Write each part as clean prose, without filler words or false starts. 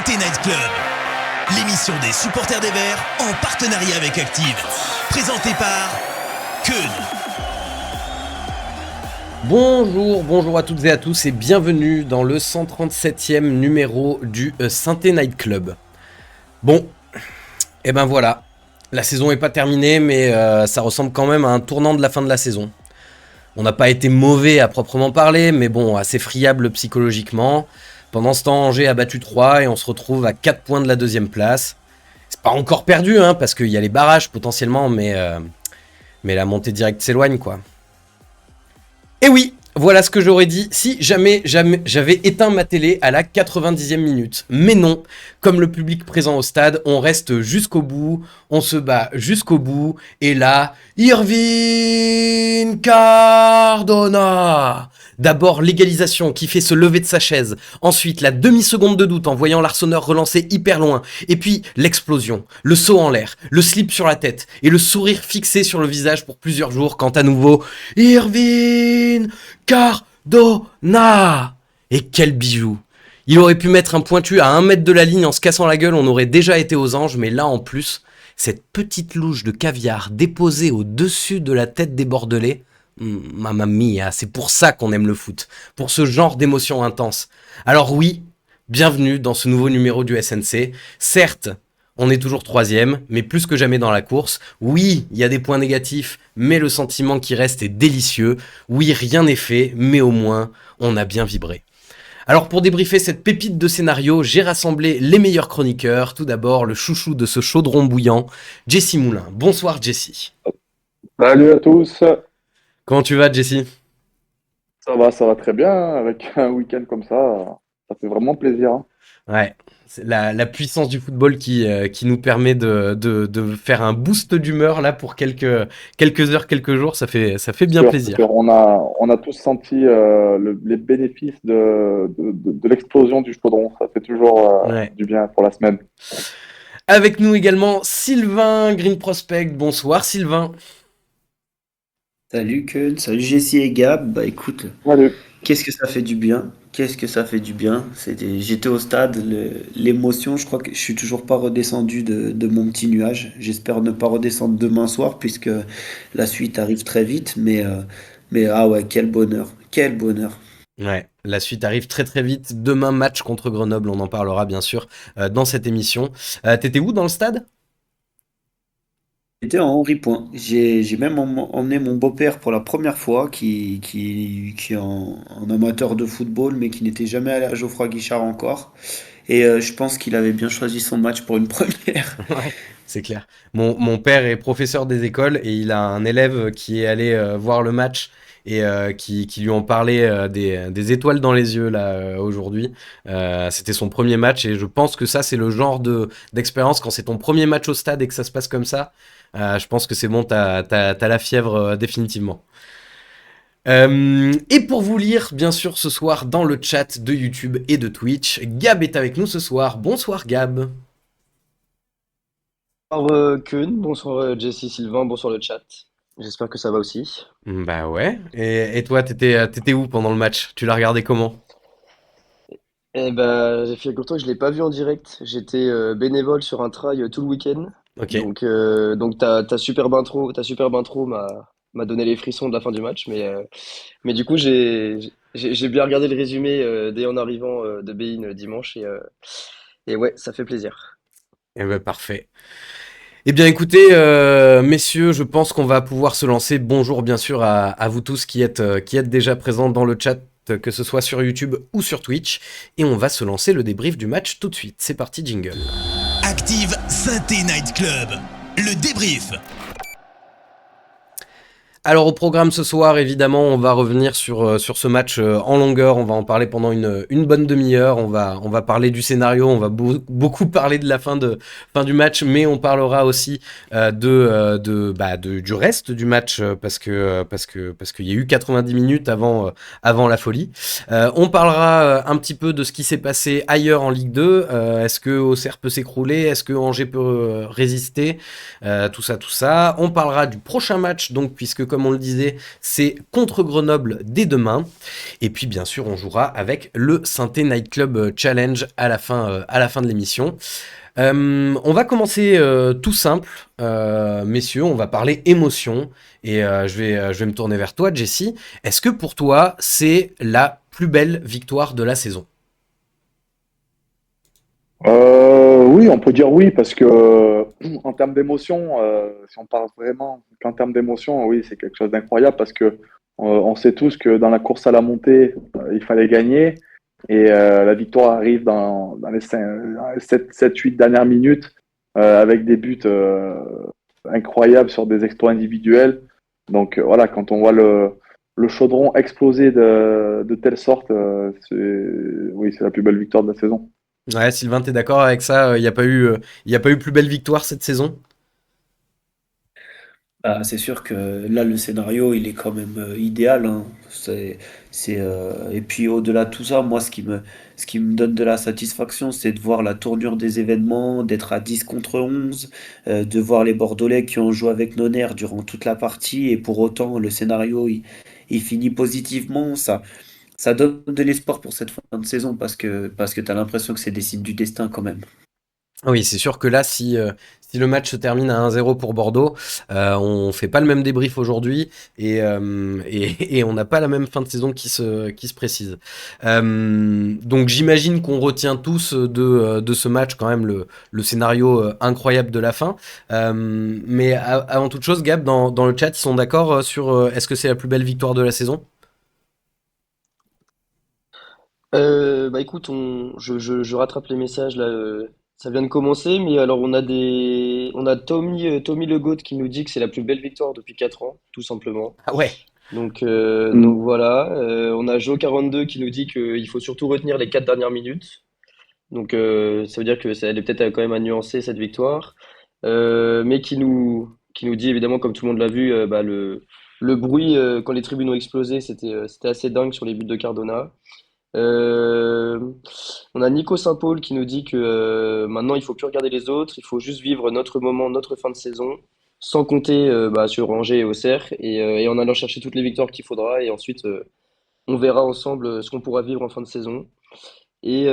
Night Club, l'émission des supporters des Verts en partenariat avec Active, présentée par Keun. Bonjour à toutes et à tous et bienvenue dans le 137e numéro du Synthé Night Club. Bon, et ben voilà, la saison est pas terminée mais ça ressemble quand même à un tournant de la fin de la saison. On n'a pas été mauvais à proprement parler, mais bon, assez friable psychologiquement. Pendant ce temps, Angers a battu 3 et on se retrouve à 4 points de la deuxième place. C'est pas encore perdu, hein, parce qu'il y a les barrages potentiellement, mais la montée directe s'éloigne, quoi. Et oui, voilà ce que j'aurais dit si jamais j'avais éteint ma télé à la 90e minute. Mais non, comme le public présent au stade, on reste jusqu'au bout, on se bat jusqu'au bout, et là, Irving Cardona! D'abord l'égalisation qui fait se lever de sa chaise, ensuite la demi-seconde de doute en voyant l'Arseneur relancer hyper loin, et puis l'explosion, le saut en l'air, le slip sur la tête, et le sourire fixé sur le visage pour plusieurs jours quand à nouveau, Irving Cardona! Et quel bijou! Il aurait pu mettre un pointu à 1 mètre de la ligne en se cassant la gueule, on aurait déjà été aux anges, mais là en plus, cette petite louche de caviar déposée au-dessus de la tête des Bordelais, mamma mia, c'est pour ça qu'on aime le foot, pour ce genre d'émotions intenses. Alors oui, bienvenue dans ce nouveau numéro du SNC. Certes, on est toujours 3e, mais plus que jamais dans la course. Oui, il y a des points négatifs, mais le sentiment qui reste est délicieux. Oui, rien n'est fait, mais au moins, on a bien vibré. Alors pour débriefer cette pépite de scénario, j'ai rassemblé les meilleurs chroniqueurs. Tout d'abord, le chouchou de ce chaudron bouillant, Jesse Moulin. Bonsoir Jesse. Salut à tous. Comment tu vas Jesse ? Ça va très bien. Avec un week-end comme ça fait vraiment plaisir. Hein. Ouais, c'est la puissance du football qui nous permet de faire un boost d'humeur là pour quelques heures, quelques jours, ça fait bien plaisir. On a tous senti les bénéfices de l'explosion du chaudron. Ça fait toujours du bien pour la semaine. Avec nous également Sylvain Green Prospect. Bonsoir Sylvain. Salut Keun, salut Jessie et Gab. Bah écoute, Salut. qu'est-ce que ça fait du bien? J'étais au stade, l'émotion, je crois que je suis toujours pas redescendu de mon petit nuage. J'espère ne pas redescendre demain soir puisque la suite arrive très vite. Mais ah ouais, quel bonheur, quel bonheur. Ouais, la suite arrive très très vite. Demain, match contre Grenoble, on en parlera bien sûr dans cette émission. T'étais où dans le stade ? J'étais en Henri Point. J'ai même emmené mon beau-père pour la première fois, qui est un amateur de football, mais qui n'était jamais allé à Geoffroy Guichard encore. Et je pense qu'il avait bien choisi son match pour une première. Ouais, c'est clair. Mon père est professeur des écoles et il a un élève qui est allé voir le match et qui lui ont parlé des étoiles dans les yeux là aujourd'hui. C'était son premier match et je pense que ça c'est le genre d'expérience quand c'est ton premier match au stade et que ça se passe comme ça. Je pense que c'est bon, t'as la fièvre définitivement. Et pour vous lire, bien sûr, ce soir dans le chat de YouTube et de Twitch, Gab est avec nous ce soir. Bonsoir Gab. Bonsoir Keun, bonsoir Jesse, Sylvain, bonsoir le chat. J'espère que ça va aussi. Bah ouais. Et toi, t'étais où pendant le match ? Tu l'as regardé comment ? Eh ben, j'ai fait longtemps que je l'ai pas vu en direct. J'étais bénévole sur un trail tout le week-end. Ok. Donc ta superbe intro m'a donné les frissons de la fin du match. Mais du coup, j'ai bien regardé le résumé dès en arrivant de Bein dimanche et ouais, ça fait plaisir. Eh ben parfait. Eh bien écoutez, messieurs, je pense qu'on va pouvoir se lancer. Bonjour bien sûr à vous tous qui êtes déjà présents dans le chat, que ce soit sur YouTube ou sur Twitch. Et on va se lancer le débrief du match tout de suite. C'est parti, jingle. Active Synthé Night Club, le débrief. Alors au programme ce soir, évidemment, on va revenir sur ce match en longueur, on va en parler pendant une bonne demi-heure, on va parler du scénario, on va beaucoup parler de la fin du match, mais on parlera aussi du reste du match parce qu'il y a eu 90 minutes avant la folie. On parlera un petit peu de ce qui s'est passé ailleurs en Ligue 2, est-ce que Auxerre peut s'écrouler, est-ce que Angers peut résister, tout ça. On parlera du prochain match, donc puisque comme on le disait, c'est contre Grenoble dès demain. Et puis bien sûr, on jouera avec le Saint-Étienne Night Club Challenge à la fin de l'émission. On va commencer tout simple, messieurs, on va parler émotion. Et je vais me tourner vers toi, Jessie. Est-ce que pour toi, c'est la plus belle victoire de la saison ? Oui, on peut dire oui, parce que en termes d'émotion, si on parle vraiment qu'en termes d'émotion, oui, c'est quelque chose d'incroyable parce que on sait tous que dans la course à la montée, il fallait gagner et la victoire arrive dans les 7-8 dernières minutes avec des buts incroyables sur des exploits individuels. Donc voilà, quand on voit le chaudron exploser de telle sorte, oui, c'est la plus belle victoire de la saison. Ouais, Sylvain, t'es d'accord avec ça ? Il n'y a pas eu plus belle victoire cette saison ? Ah, c'est sûr que là, le scénario, il est quand même idéal, hein. Et puis au-delà de tout ça, moi, ce qui me donne de la satisfaction, c'est de voir la tournure des événements, d'être à 10 contre 11, de voir les Bordelais qui ont joué avec nos nerfs durant toute la partie, et pour autant, le scénario, il finit positivement. Ça donne de l'espoir pour cette fin de saison parce que tu as l'impression que c'est des signes du destin quand même. Oui, c'est sûr que là, si le match se termine à 1-0 pour Bordeaux, on fait pas le même débrief aujourd'hui et on n'a pas la même fin de saison qui se précise. Donc j'imagine qu'on retient tous de ce match quand même le scénario incroyable de la fin. Mais avant toute chose, Gab, dans le chat, ils sont d'accord sur est-ce que c'est la plus belle victoire de la saison ? Bah écoute, je rattrape les messages là. Ça vient de commencer, mais alors on a Tommy Le Goat qui nous dit que c'est la plus belle victoire depuis 4 ans, tout simplement. Ah ouais. Donc voilà. On a Joe42 qui nous dit qu'il faut surtout retenir les 4 dernières minutes. Ça veut dire que elle est peut-être quand même à nuancer cette victoire. Mais qui nous dit évidemment, comme tout le monde l'a vu, le bruit quand les tribunes ont explosé, c'était assez dingue sur les buts de Cardona. Euh, on a Nico Saint-Paul qui nous dit que maintenant il faut plus regarder les autres, il faut juste vivre notre moment, notre fin de saison, sans compter sur Angers et Auxerre, et en allant chercher toutes les victoires qu'il faudra, et ensuite on verra ensemble ce qu'on pourra vivre en fin de saison. Et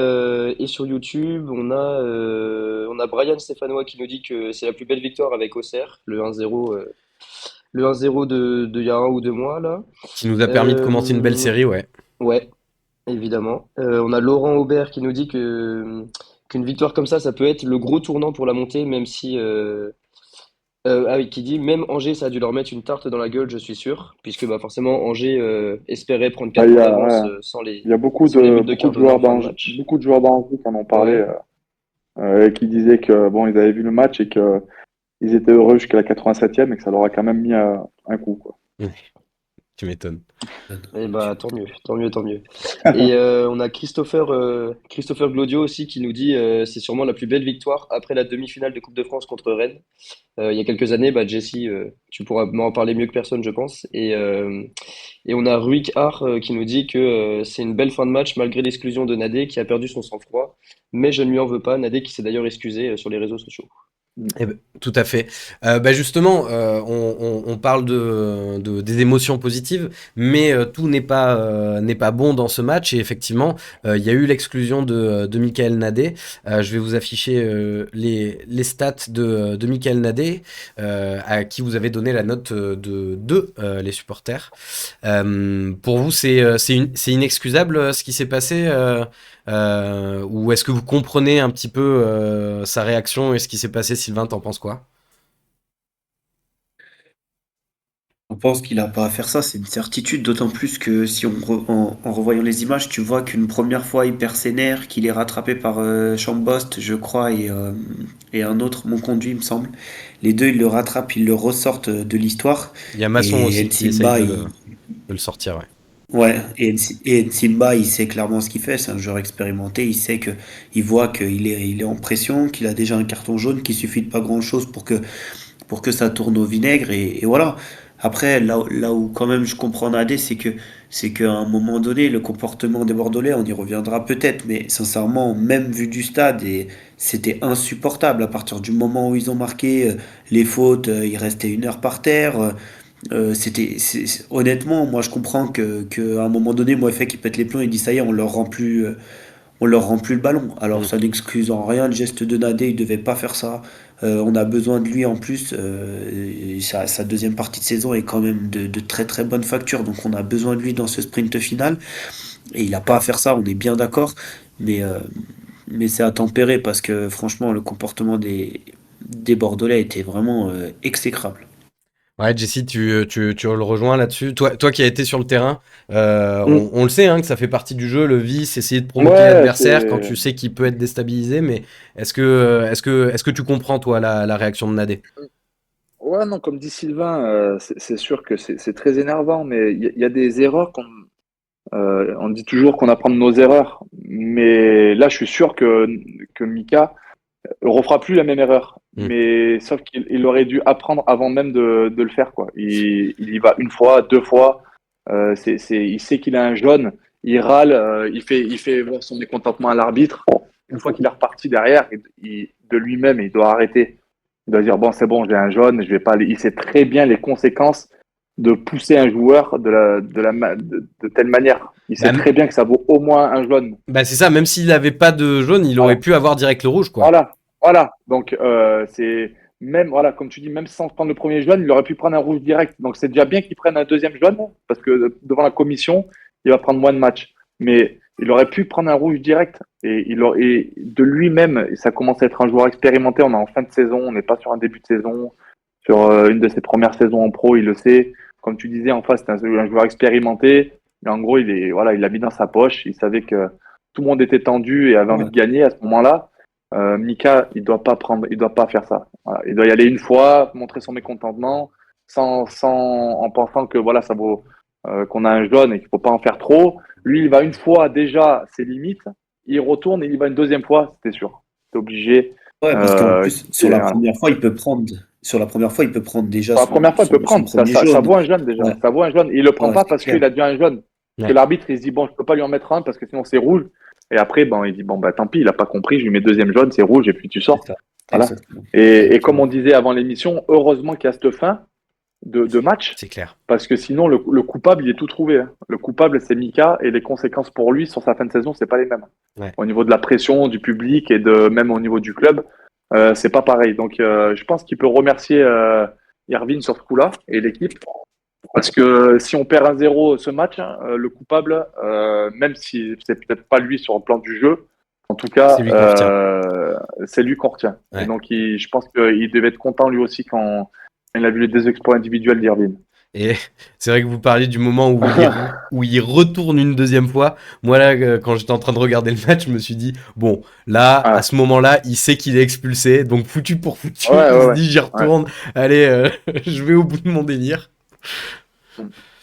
sur YouTube, on a Brian Stéphanois qui nous dit que c'est la plus belle victoire avec Auxerre, le 1-0 de il y a 1 ou 2 mois là. Qui nous a permis de commencer une belle Euh, série, ouais. ouais, évidemment. On a Laurent Aubert qui nous dit qu'une victoire comme ça peut être le gros tournant pour la montée, même si ah oui, qui dit même Angers, ça a dû leur mettre une tarte dans la gueule, je suis sûr, puisque bah forcément Angers espérait prendre Ah, 4 points d'avance il y a sans les buts de beaucoup de Cardona en joueurs fin de match. beaucoup de joueurs d'Angers qui en ont parlé, Ouais. et qui disaient que bon, ils avaient vu le match et que ils étaient heureux jusqu'à la 87e et que ça leur a quand même mis un coup, quoi. Tu m'étonnes. Et bah tant mieux, tant mieux, tant mieux. Et on a Christopher Glodio aussi qui nous dit c'est sûrement la plus belle victoire après la demi-finale de Coupe de France contre Rennes. Il y a quelques années, bah Jesse, tu pourras m'en parler mieux que personne, je pense. Et on a Ruik Har qui nous dit que c'est une belle fin de match malgré l'exclusion de Nadé qui a perdu son sang-froid. Mais je ne lui en veux pas, Nadé qui s'est d'ailleurs excusé sur les réseaux sociaux. Eh ben, tout à fait. Justement, on parle des émotions positives, mais tout n'est pas bon dans ce match. Et effectivement, il y a eu l'exclusion de Michael Nadé. Je vais vous afficher les stats de Michael Nadé, à qui vous avez donné la note de 2, les supporters. Pour vous, c'est inexcusable ce qui s'est passé, ou est-ce que vous comprenez un petit peu sa réaction et ce qui s'est passé? Sylvain, t'en penses quoi? On pense qu'il n'a pas à faire ça, c'est une certitude, d'autant plus que si en revoyant les images, tu vois qu'une première fois il perd ses nerfs, qu'il est rattrapé par Chambost, je crois, et un autre, mon conduit, il me semble. Les deux, ils le rattrapent, ils le ressortent de l'histoire. Il y a Masson Et aussi qui essaye Nsimba, de le sortir, ouais. ouais, et Nsimba, il sait clairement ce qu'il fait. C'est un joueur expérimenté. Il voit il est en pression, qu'il a déjà un carton jaune, qu'il suffit de pas grand-chose pour que ça tourne au vinaigre et voilà. Après, là où quand même je comprends Nadé, c'est qu'à un moment donné, le comportement des Bordelais, on y reviendra peut-être, mais sincèrement, même vu du stade, c'était insupportable à partir du moment où ils ont marqué les fautes, il restait 1 heure par terre. Honnêtement, moi je comprends que à un moment donné, Moefek qui pète les plombs, il dit ça y est, on leur rend plus le ballon. Alors Mm. ça n'excuse en rien le geste de Nadé, il devait pas faire ça. On a besoin de lui en plus. Sa deuxième partie de saison est quand même de très très bonne facture, donc on a besoin de lui dans ce sprint final. Et il a pas à faire ça, on est bien d'accord. Mais, euh, mais c'est à tempérer parce que franchement, le comportement des Bordelais était vraiment exécrable. Ouais, Jesse, tu le rejoins là-dessus. Toi qui as été sur le terrain, Mm. on le sait hein, que ça fait partie du jeu, le vice, essayer de provoquer Ouais, l'adversaire quand tu sais qu'il peut être déstabilisé. Mais est-ce que tu comprends, toi, la réaction de Nadé? ouais, non, comme dit Sylvain, c'est sûr que c'est très énervant, mais il y a des erreurs on dit toujours qu'on apprend de nos erreurs, mais là, je suis sûr que Mika refera plus la même erreur. Mm. Mais sauf qu'il aurait dû apprendre avant même de le faire, quoi. Il y va une fois, deux fois. Il sait qu'il a un jaune. Il râle. Il fait voir son mécontentement à l'arbitre. Une fois qu'il est reparti derrière, de lui-même, il doit arrêter. Il doit dire, bon, c'est bon, j'ai un jaune. Je vais pas aller. Il sait très bien les conséquences de pousser un joueur de telle manière. Il sait Bah, très bien que ça vaut au moins un jaune. bah, c'est ça, même s'il n'avait pas de jaune, il aurait Voilà. pu avoir direct le rouge, quoi. Voilà, voilà. Donc, c'est même, voilà, comme tu dis, même sans prendre le premier jaune, il aurait pu prendre un rouge direct. Donc, c'est déjà bien qu'il prenne un deuxième jaune, parce que devant la commission, il va prendre moins de matchs. Mais il aurait pu prendre un rouge direct. Et de lui-même, et ça commence à être un joueur expérimenté. On est en fin de saison, on n'est pas sur un début de saison, sur une de ses premières saisons en pro, il le sait. Comme tu disais, en face, c'est un joueur expérimenté. Mais en gros, voilà, il l'a mis dans sa poche. Il savait que tout le monde était tendu et avait envie Ouais. de gagner à ce moment-là. Mika, il doit pas faire ça. Voilà. Il doit y aller une fois, montrer son mécontentement, en pensant que voilà, ça vaut qu'on a un jaune et qu'il faut pas en faire trop. Lui, il va une fois déjà ses limites, il retourne et il y va une deuxième fois, c'était sûr. C'est obligé. Ouais, parce qu'en plus, Voilà. sur la première fois, il peut prendre déjà Pour la première fois, il peut son prendre. premier Ça jaune. vaut un jaune déjà. Ouais, Ça vaut un jaune. Il le prend ouais, pas c'est parce clair. qu'il a déjà un jaune. Parce que Ouais. l'arbitre, il se dit, bon, je peux pas lui en mettre un parce que sinon c'est rouge. Et après, bon, il dit, bon, bah tant pis, il a pas compris, je lui mets deuxième jaune, c'est rouge, et puis tu C'est sors. ça. Voilà. Exactement. Et comme Exactement. on disait avant l'émission, heureusement qu'il y a cette fin de match, C'est clair. parce que sinon, le coupable, il est tout trouvé, hein. Le coupable, c'est Mika, et les conséquences pour lui sur sa fin de saison, c'est pas les mêmes. Ouais. Au niveau de la pression du public et même au niveau du club, c'est pas pareil. Donc, je pense qu'il peut remercier Irvine sur ce coup-là et l'équipe. Parce que si on perd 1-0 ce match, le coupable, même si c'est peut-être pas lui sur le plan du jeu, en tout C'est cas, lui qu'on retient. c'est lui qu'on retient. Et Ouais. donc, je pense qu'il devait être content lui aussi quand il a vu les deux exploits individuels d'Irvine. Et c'est vrai que vous parliez du moment où il retourne une deuxième fois. Moi, là, quand j'étais en train de regarder le match, je me suis dit, bon, là, à Ouais, ce moment-là, il sait qu'il est expulsé. Donc, foutu pour foutu, ouais, il ouais, se ouais. dit, j'y Ouais. retourne. Allez, je vais au bout de mon délire.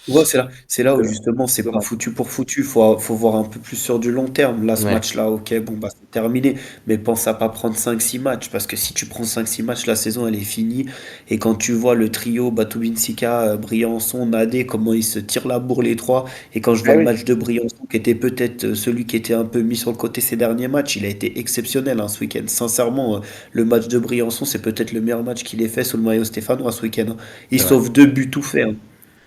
Ouais, c'est là où C'est justement c'est c'est pas dommage. foutu pour foutu. Faut voir un peu plus sur du long terme. Là, ce Ouais. match-là, ok, bon, bah, c'est terminé. Mais pense à pas prendre 5 6 matchs. Parce que si tu prends 5 6 matchs, la saison, elle est finie. Et quand tu vois le trio Batubinsika, Briançon, Nadé, comment ils se tirent la bourre les trois. Et quand je Ah vois le oui, match de Briançon, qui était peut-être celui qui était un peu mis sur le côté ces derniers matchs, il a été exceptionnel hein, ce week-end. Sincèrement, le match de Briançon, c'est peut-être le meilleur match qu'il ait fait sous le maillot stéphanois ce week-end, hein. Il C'est vrai. sauve 2 buts tout fait, hein.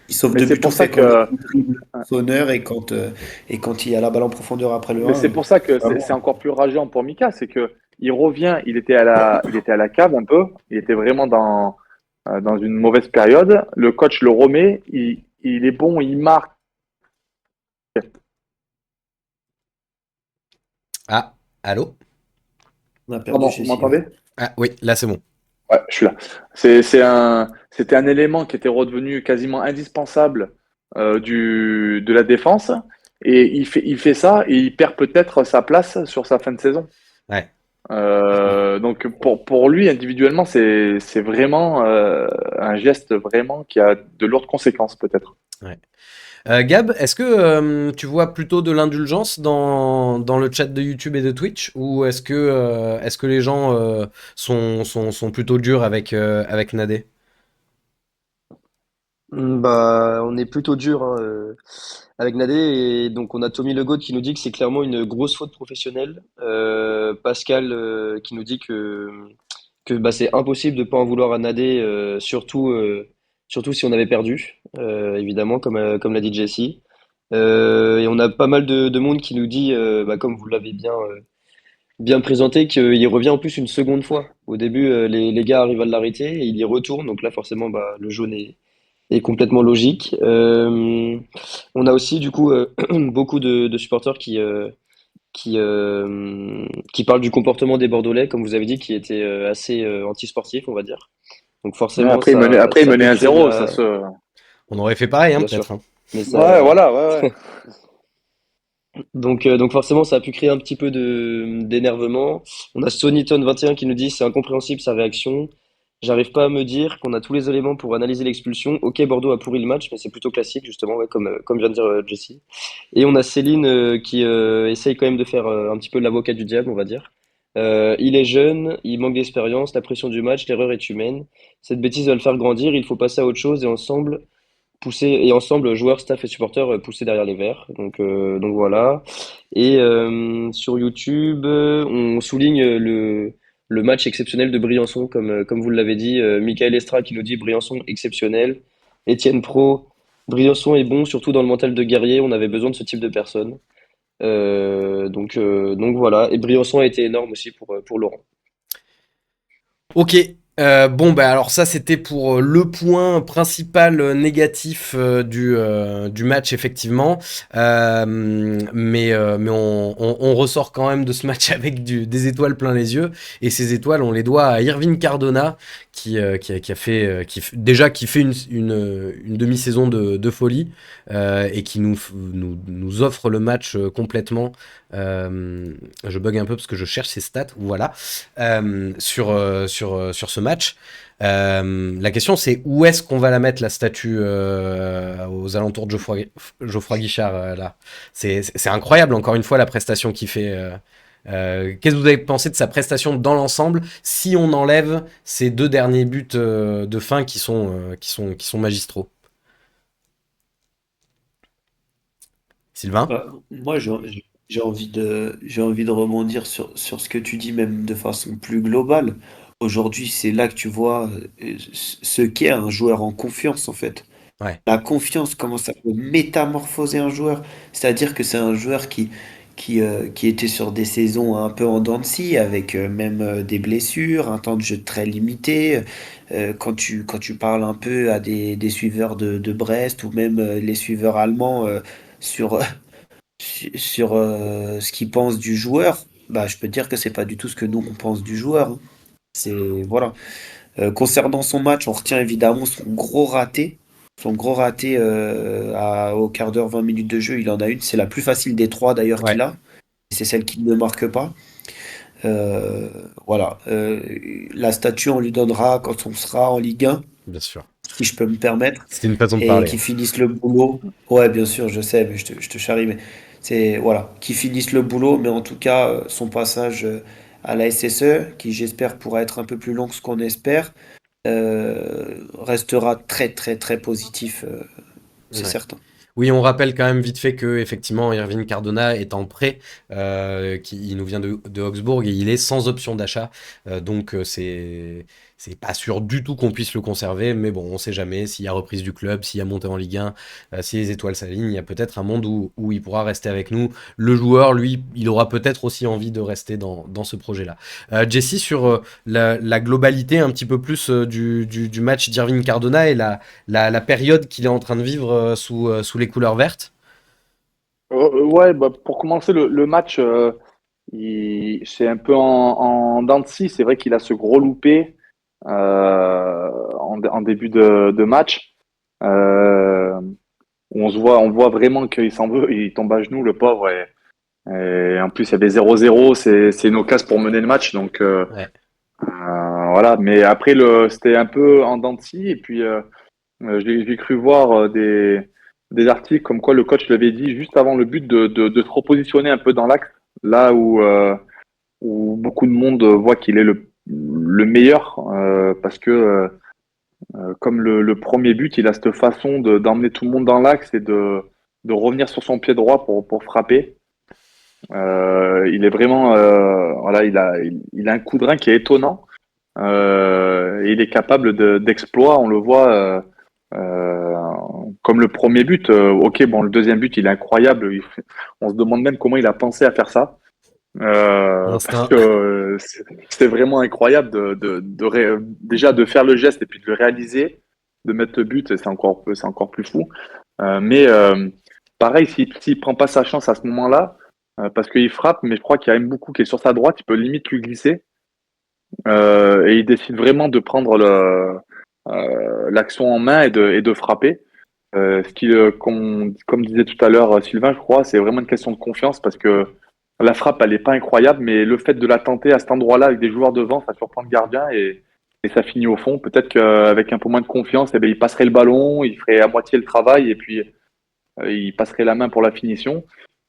Il sauve mais deux c'est buts tout pour ça fait quand que il dribble Sonner et quand il y a la balle en profondeur après le Mais 1. c'est pour ça que c'est Vraiment. encore plus rageant pour Mika, c'est que il revient, il était à la cave un peu, il était vraiment dans une mauvaise période. Le coach le remet, il est bon, il marque. Ah, allô? On a perdu Pardon, chez vous Sylvain. m'entendez? Ah, oui, là, c'est bon. Ouais, je suis là. C'était un élément qui était redevenu quasiment indispensable de la défense. Et il fait ça et il perd peut-être sa place sur sa fin de saison. Ouais. Donc pour lui, individuellement, c'est vraiment un geste vraiment qui a de lourdes conséquences peut-être. Ouais. Gab, est-ce que tu vois plutôt de l'indulgence dans le chat de YouTube et de Twitch, ou est-ce que les gens sont plutôt durs avec Nadé? Bah, on est plutôt dur hein, avec Nadé et donc on a Tommy Legault qui nous dit que c'est clairement une grosse faute professionnelle. Pascal qui nous dit que bah, c'est impossible de pas en vouloir à Nadé, surtout si on avait perdu, évidemment comme l'a dit Jesse. Et on a pas mal de monde qui nous dit, bah, comme vous l'avez bien présenté, qu'il revient en plus une seconde fois. Au début, les gars arrivent à l'arrêter et il y retourne. Donc là, forcément, bah, le jaune est complètement logique. On a aussi, du coup, beaucoup de supporters qui parlent du comportement des Bordelais, comme vous avez dit, qui était assez antisportif, on va dire. Donc Ouais, forcément, ça, il ça menait peut un créer de zéro, ça la... se. On aurait fait pareil, hein, Bien peut-être, sûr. hein. Mais Ouais, ça... voilà, ouais, ouais. Donc forcément, ça a pu créer un petit peu d'énervement. On a Sonyton21 qui nous dit c'est incompréhensible sa réaction. J'arrive pas à me dire qu'on a tous les éléments pour analyser l'expulsion. Ok, Bordeaux a pourri le match, mais c'est plutôt classique, justement, ouais, comme vient de dire Jesse. Et on a Céline qui essaye quand même de faire un petit peu l'avocat du diable, on va dire. Il est jeune, il manque d'expérience, la pression du match, l'erreur est humaine. Cette bêtise va le faire grandir, il faut passer à autre chose et ensemble, joueurs, staff et supporters, pousser derrière les Verts. Donc voilà. Et sur YouTube, on souligne le match exceptionnel de Briançon, comme vous l'avez dit. Michael Estra qui nous dit Briançon exceptionnel. Étienne Pro, Briançon est bon, surtout dans le mental de guerrier. On avait besoin de ce type de personnes. Donc voilà. Et Briançon a été énorme aussi pour Laurent. Ok. Bon, bah alors ça c'était pour le point principal négatif du match, effectivement. Mais on ressort quand même de ce match avec des étoiles plein les yeux. Et ces étoiles, on les doit à Irving Cardona, qui a fait, déjà qui fait une demi-saison de folie, et qui nous offre le match complètement. Je bug un peu parce que je cherche ses stats. Voilà. Sur ce match. La question, c'est où est-ce qu'on va la mettre, la statue, aux alentours de Geoffroy Guichard, là. C'est incroyable, encore une fois, la prestation qu'il fait. Qu'est-ce que vous avez pensé de sa prestation dans l'ensemble, si on enlève ces deux derniers buts de fin qui sont magistraux? Sylvain? Moi, j'ai envie de rebondir sur ce que tu dis, même de façon plus globale. Aujourd'hui, c'est là que tu vois ce qu'est un joueur en confiance, en fait. Ouais. La confiance, comment ça peut métamorphoser un joueur. C'est-à-dire que c'est un joueur qui était sur des saisons un peu en dents de scie, avec même des blessures, un temps de jeu très limité. Quand tu parles un peu à des suiveurs de Brest ou même les suiveurs allemands sur, sur ce qu'ils pensent du joueur, bah, je peux te dire que c'est pas du tout ce que nous on pense du joueur, hein. C'est voilà. Concernant son match, on retient évidemment son gros raté. Son gros raté au quart d'heure, 20 minutes de jeu, il en a une. C'est la plus facile des trois d'ailleurs qu'il Ouais, a. C'est celle qu'il ne marque pas. Euh, voilà. La statue, on lui donnera quand on sera en Ligue 1, bien sûr. si je peux me permettre. C'était une façon de Et parler. qui finissent le boulot. Ouais, bien sûr, je sais, mais je te charrie, mais c'est voilà, qui finissent le boulot, mais en tout cas, son passage à la SSE, qui j'espère pourra être un peu plus long que ce qu'on espère, restera très très très positif, c'est Ouais. certain. Oui, on rappelle quand même vite fait que effectivement Irving Cardona est en prêt, il nous vient de Augsbourg et il est sans option d'achat. Donc c'est pas sûr du tout qu'on puisse le conserver, mais bon, on sait jamais s'il y a reprise du club, s'il y a montée en Ligue 1, si les étoiles s'alignent, il y a peut-être un monde où il pourra rester avec nous. Le joueur, lui, il aura peut-être aussi envie de rester dans ce projet-là. Jesse, sur la globalité un petit peu plus du match d'Irving Cardona et la période qu'il est en train de vivre sous les couleurs vertes. Ouais, bah, pour commencer le match, c'est un peu en dents de scie. C'est vrai qu'il a ce gros loupé. en début de match. Euh, on voit vraiment qu'il s'en veut, il tombe à genoux, le pauvre. Et en plus, il y avait 0-0, c'est une occasion pour mener le match. Donc Ouais. voilà, mais après, c'était un peu en dents de scie. Et puis, j'ai cru voir des articles comme quoi le coach l'avait dit juste avant le but de se repositionner un peu dans l'axe, là où beaucoup de monde voit qu'il est le meilleur, parce que comme le premier but, il a cette façon d'emmener tout le monde dans l'axe et de revenir sur son pied droit pour frapper. Il est vraiment, voilà, il a un coup de rein qui est étonnant. Et il est capable d'exploits, on le voit, euh, comme le premier but. Ok, bon, le deuxième but, il est incroyable. On se demande même comment il a pensé à faire ça. Parce Instinct. que c'est vraiment incroyable déjà de faire le geste et puis de le réaliser, de mettre le but, c'est encore plus fou. Mais pareil, s'il prend pas sa chance à ce moment-là, parce qu'il frappe, mais je crois qu'il y a beaucoup qui est sur sa droite, il peut limite lui glisser. Et il décide vraiment de prendre l'action en main et de frapper. Comme disait tout à l'heure Sylvain, je crois, c'est vraiment une question de confiance parce que la frappe, elle n'est pas incroyable, mais le fait de la tenter à cet endroit-là avec des joueurs devant, ça surprend le gardien et ça finit au fond. Peut-être qu'avec un peu moins de confiance, eh bien, il passerait le ballon, il ferait à moitié le travail et puis il passerait la main pour la finition.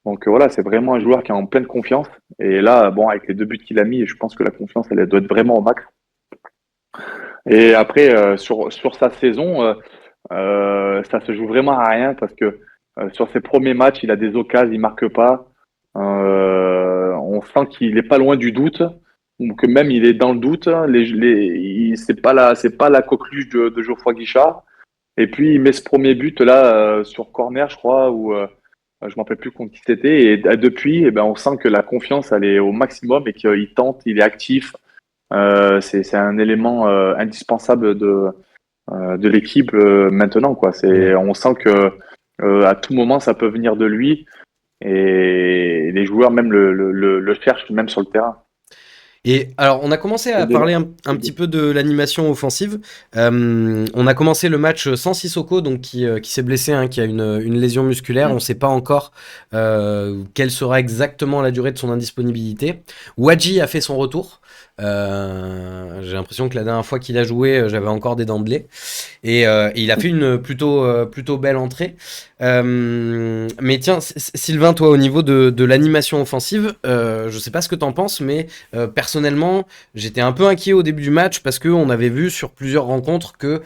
Donc voilà, c'est vraiment un joueur qui est en pleine confiance. Et là, bon, avec les deux buts qu'il a mis, je pense que la confiance, elle doit être vraiment au max. Et après, sur sa saison, ça se joue vraiment à rien parce que sur ses premiers matchs, il a des occasions, il marque pas. On sent qu'il est pas loin du doute, ou que même il est dans le doute. C'est pas la coqueluche de Geoffroy Guichard. Et puis il met ce premier but là sur corner, je crois, où je me rappelle plus contre qui c'était. Et depuis, eh ben, on sent que la confiance elle est au maximum et qu'il tente, il est actif. C'est un élément indispensable de l'équipe maintenant, quoi. Ouais. On sent que à tout moment ça peut venir de lui et les joueurs même le cherchent même sur le terrain. Et alors, on a commencé à parler un petit peu de l'animation offensive. On a commencé le match sans Sissoko, donc qui s'est blessé, hein, qui a une lésion musculaire. On ne sait pas encore quelle sera exactement la durée de son indisponibilité. Wadji a fait son retour. J'ai l'impression que la dernière fois qu'il a joué, j'avais encore des dents de lait. Et il a fait une plutôt belle entrée. Mais tiens, Sylvain, toi, au niveau de l'animation offensive, je sais pas ce que t'en penses, mais personnellement, j'étais un peu inquiet au début du match parce qu'on avait vu sur plusieurs rencontres que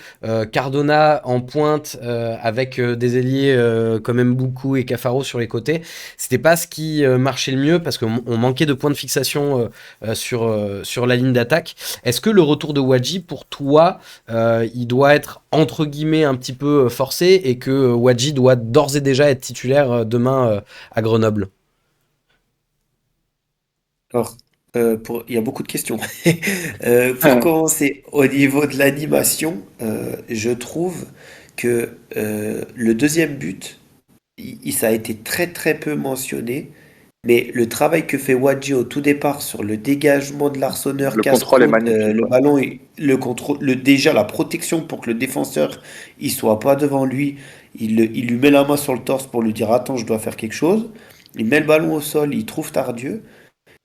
Cardona en pointe avec des ailiers comme Mboukou et Cafaro sur les côtés, c'était pas ce qui marchait le mieux parce qu'on manquait de points de fixation sur la ligne d'attaque. Est-ce que le retour de Wadji, pour toi, il doit être entre guillemets un petit peu forcé et que Wadji doit d'ores et déjà être titulaire demain à Grenoble? Alors, il y a beaucoup de questions. Pour commencer, au niveau de l'animation, je trouve que le deuxième but, ça a été très très peu mentionné, mais le travail que fait Wadji au tout départ sur le dégagement de l'arseneur Le contrôle est casse-croûte, magnifique, le ouais. ballon, le contrôle, déjà la protection pour que le défenseur il soit pas devant lui, il lui met la main sur le torse pour lui dire attends, je dois faire quelque chose. Il met le ballon au sol, il trouve Tardieu.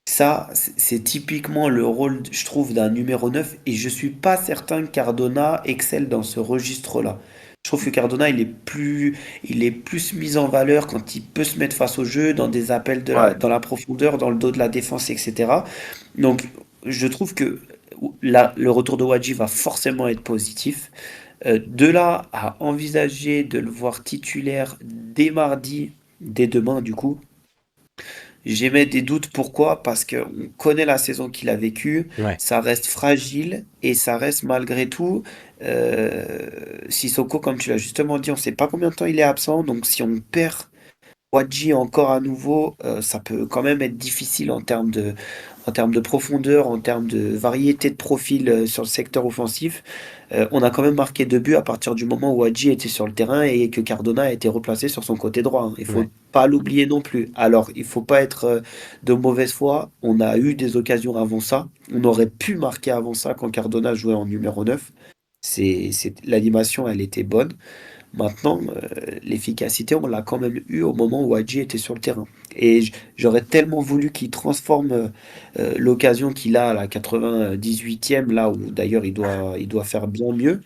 Ça, c'est typiquement le rôle, je trouve, d'un numéro 9 et je suis pas certain que Cardona excelle dans ce registre-là. Je trouve que Cardona, il est plus mis en valeur quand il peut se mettre face au jeu, dans des appels Ouais. dans la profondeur, dans le dos de la défense, etc. Donc, je trouve que le retour de Wadji va forcément être positif. De là à envisager de le voir titulaire dès mardi, dès demain, du coup, j'émets des doutes. Pourquoi? Parce qu'on connaît la saison qu'il a vécue, Ouais. ça reste fragile et ça reste malgré tout. Sissoko, comme tu l'as justement dit, on ne sait pas combien de temps il est absent, donc si on perd Wadji encore à nouveau, ça peut quand même être difficile en termes de profondeur, en termes de variété de profil sur le secteur offensif. On a quand même marqué 2 buts à partir du moment où Wadji était sur le terrain et que Cardona a été replacé sur son côté droit, hein. Il faut Ouais. pas l'oublier non plus. Alors, il faut pas être de mauvaise foi. On a eu des occasions avant ça. On aurait pu marquer avant ça quand Cardona jouait en numéro 9. L'animation, elle était bonne. Maintenant, l'efficacité, on l'a quand même eu au moment où Hadji était sur le terrain. Et j'aurais tellement voulu qu'il transforme l'occasion qu'il a à la 98e, là où d'ailleurs il doit faire bien mieux,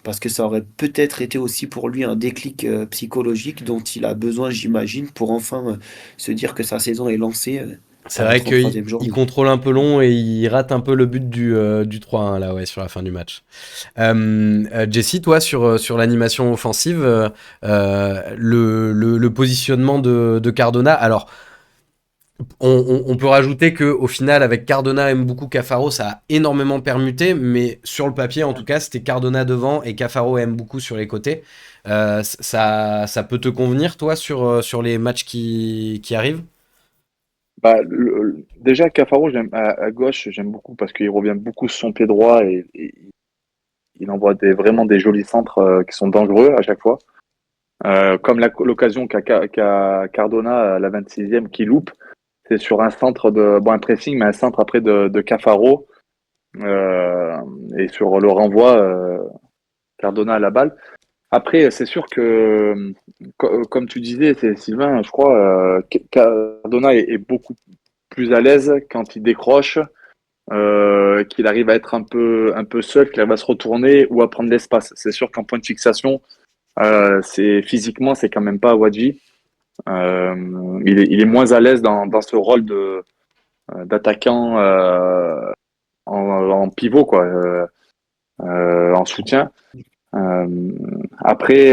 parce que ça aurait peut-être été aussi pour lui un déclic psychologique dont il a besoin, j'imagine, pour enfin se dire que sa saison est lancée C'est à la vrai qu'il 33e il journée. contrôle un peu long et il rate un peu le but du 3-1 là, ouais, sur la fin du match. Jesse, toi, sur l'animation offensive, le positionnement de Cardona, alors on peut rajouter que au final, avec Cardona et Mboukou Cafaro, ça a énormément permuté, mais sur le papier, en tout cas, c'était Cardona devant et Cafaro et Mboukou sur les côtés. Ça peut te convenir, toi, sur les matchs qui arrivent? Bah, déjà, Cafaro, à gauche, j'aime beaucoup parce qu'il revient beaucoup sur son pied droit et il envoie vraiment des jolis centres qui sont dangereux à chaque fois. Comme l'occasion qu'a Cardona à la 26e qui loupe, c'est sur un centre un pressing, mais un centre après de Cafaro. Euh, et sur le renvoi, Cardona à la balle. Après, c'est sûr que, comme tu disais, c'est Sylvain, je crois, Cardona est beaucoup plus à l'aise quand il décroche, qu'il arrive à être un peu seul, qu'il arrive à se retourner ou à prendre l'espace. C'est sûr qu'en point de fixation, physiquement, c'est quand même pas Wadji. Il est moins à l'aise dans ce rôle d'attaquant en pivot, quoi, en soutien. Euh, après,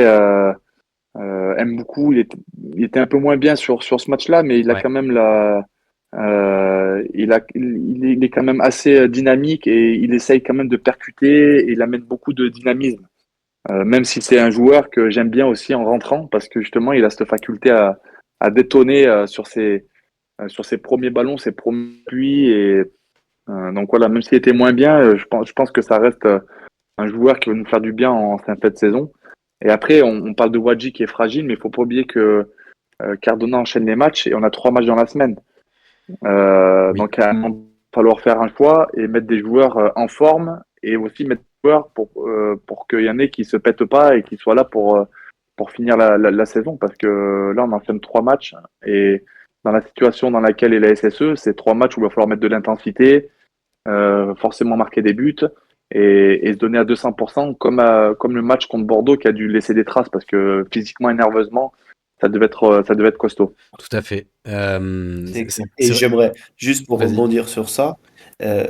aime beaucoup. Il était un peu moins bien sur ce match-là, mais il a Ouais. quand même il est quand même assez dynamique et il essaye quand même de percuter et il amène beaucoup de dynamisme. Même si c'est un joueur que j'aime bien aussi en rentrant parce que justement il a cette faculté à détonner sur ses premiers ballons, ses premiers appuis et donc voilà, même s'il était moins bien, je pense que ça reste un joueur qui va nous faire du bien en fin de saison. Et après, on parle de Wadji qui est fragile, mais il faut pas oublier que Cardona enchaîne les matchs et on a 3 matchs dans la semaine. Oui. Donc, il va falloir faire un choix et mettre des joueurs en forme et aussi mettre des joueurs pour qu'il y en ait qui se pètent pas et qui soient là pour finir la saison. Parce que là, on enchaîne 3 matchs et dans la situation dans laquelle est la SSE, c'est 3 matchs où il va falloir mettre de l'intensité, forcément marquer des buts et se donner à 200%, comme le match contre Bordeaux qui a dû laisser des traces parce que physiquement et nerveusement, ça devait être costaud. Tout à fait. C'est clair. Et C'est vrai. j'aimerais, juste pour Vas-y. rebondir sur ça, euh,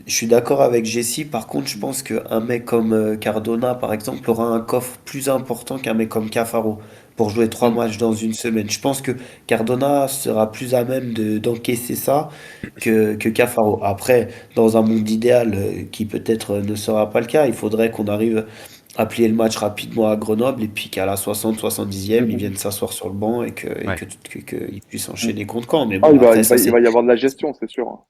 je suis d'accord avec Jessie. Par contre, je pense qu'un mec comme Cardona, par exemple, aura un coffre plus important qu'un mec comme Cafaro pour jouer 3 matchs dans une semaine. Je pense que Cardona sera plus à même d'encaisser ça que Cafaro. Après, dans un monde idéal qui peut-être ne sera pas le cas, il faudrait qu'on arrive à plier le match rapidement à Grenoble et puis qu'à la 60-70e, ils viennent s'asseoir sur le banc Ouais. qu'ils puissent enchaîner contre Caen. Mais Ah, bon, après, ça il c'est. va y avoir de la gestion, c'est sûr.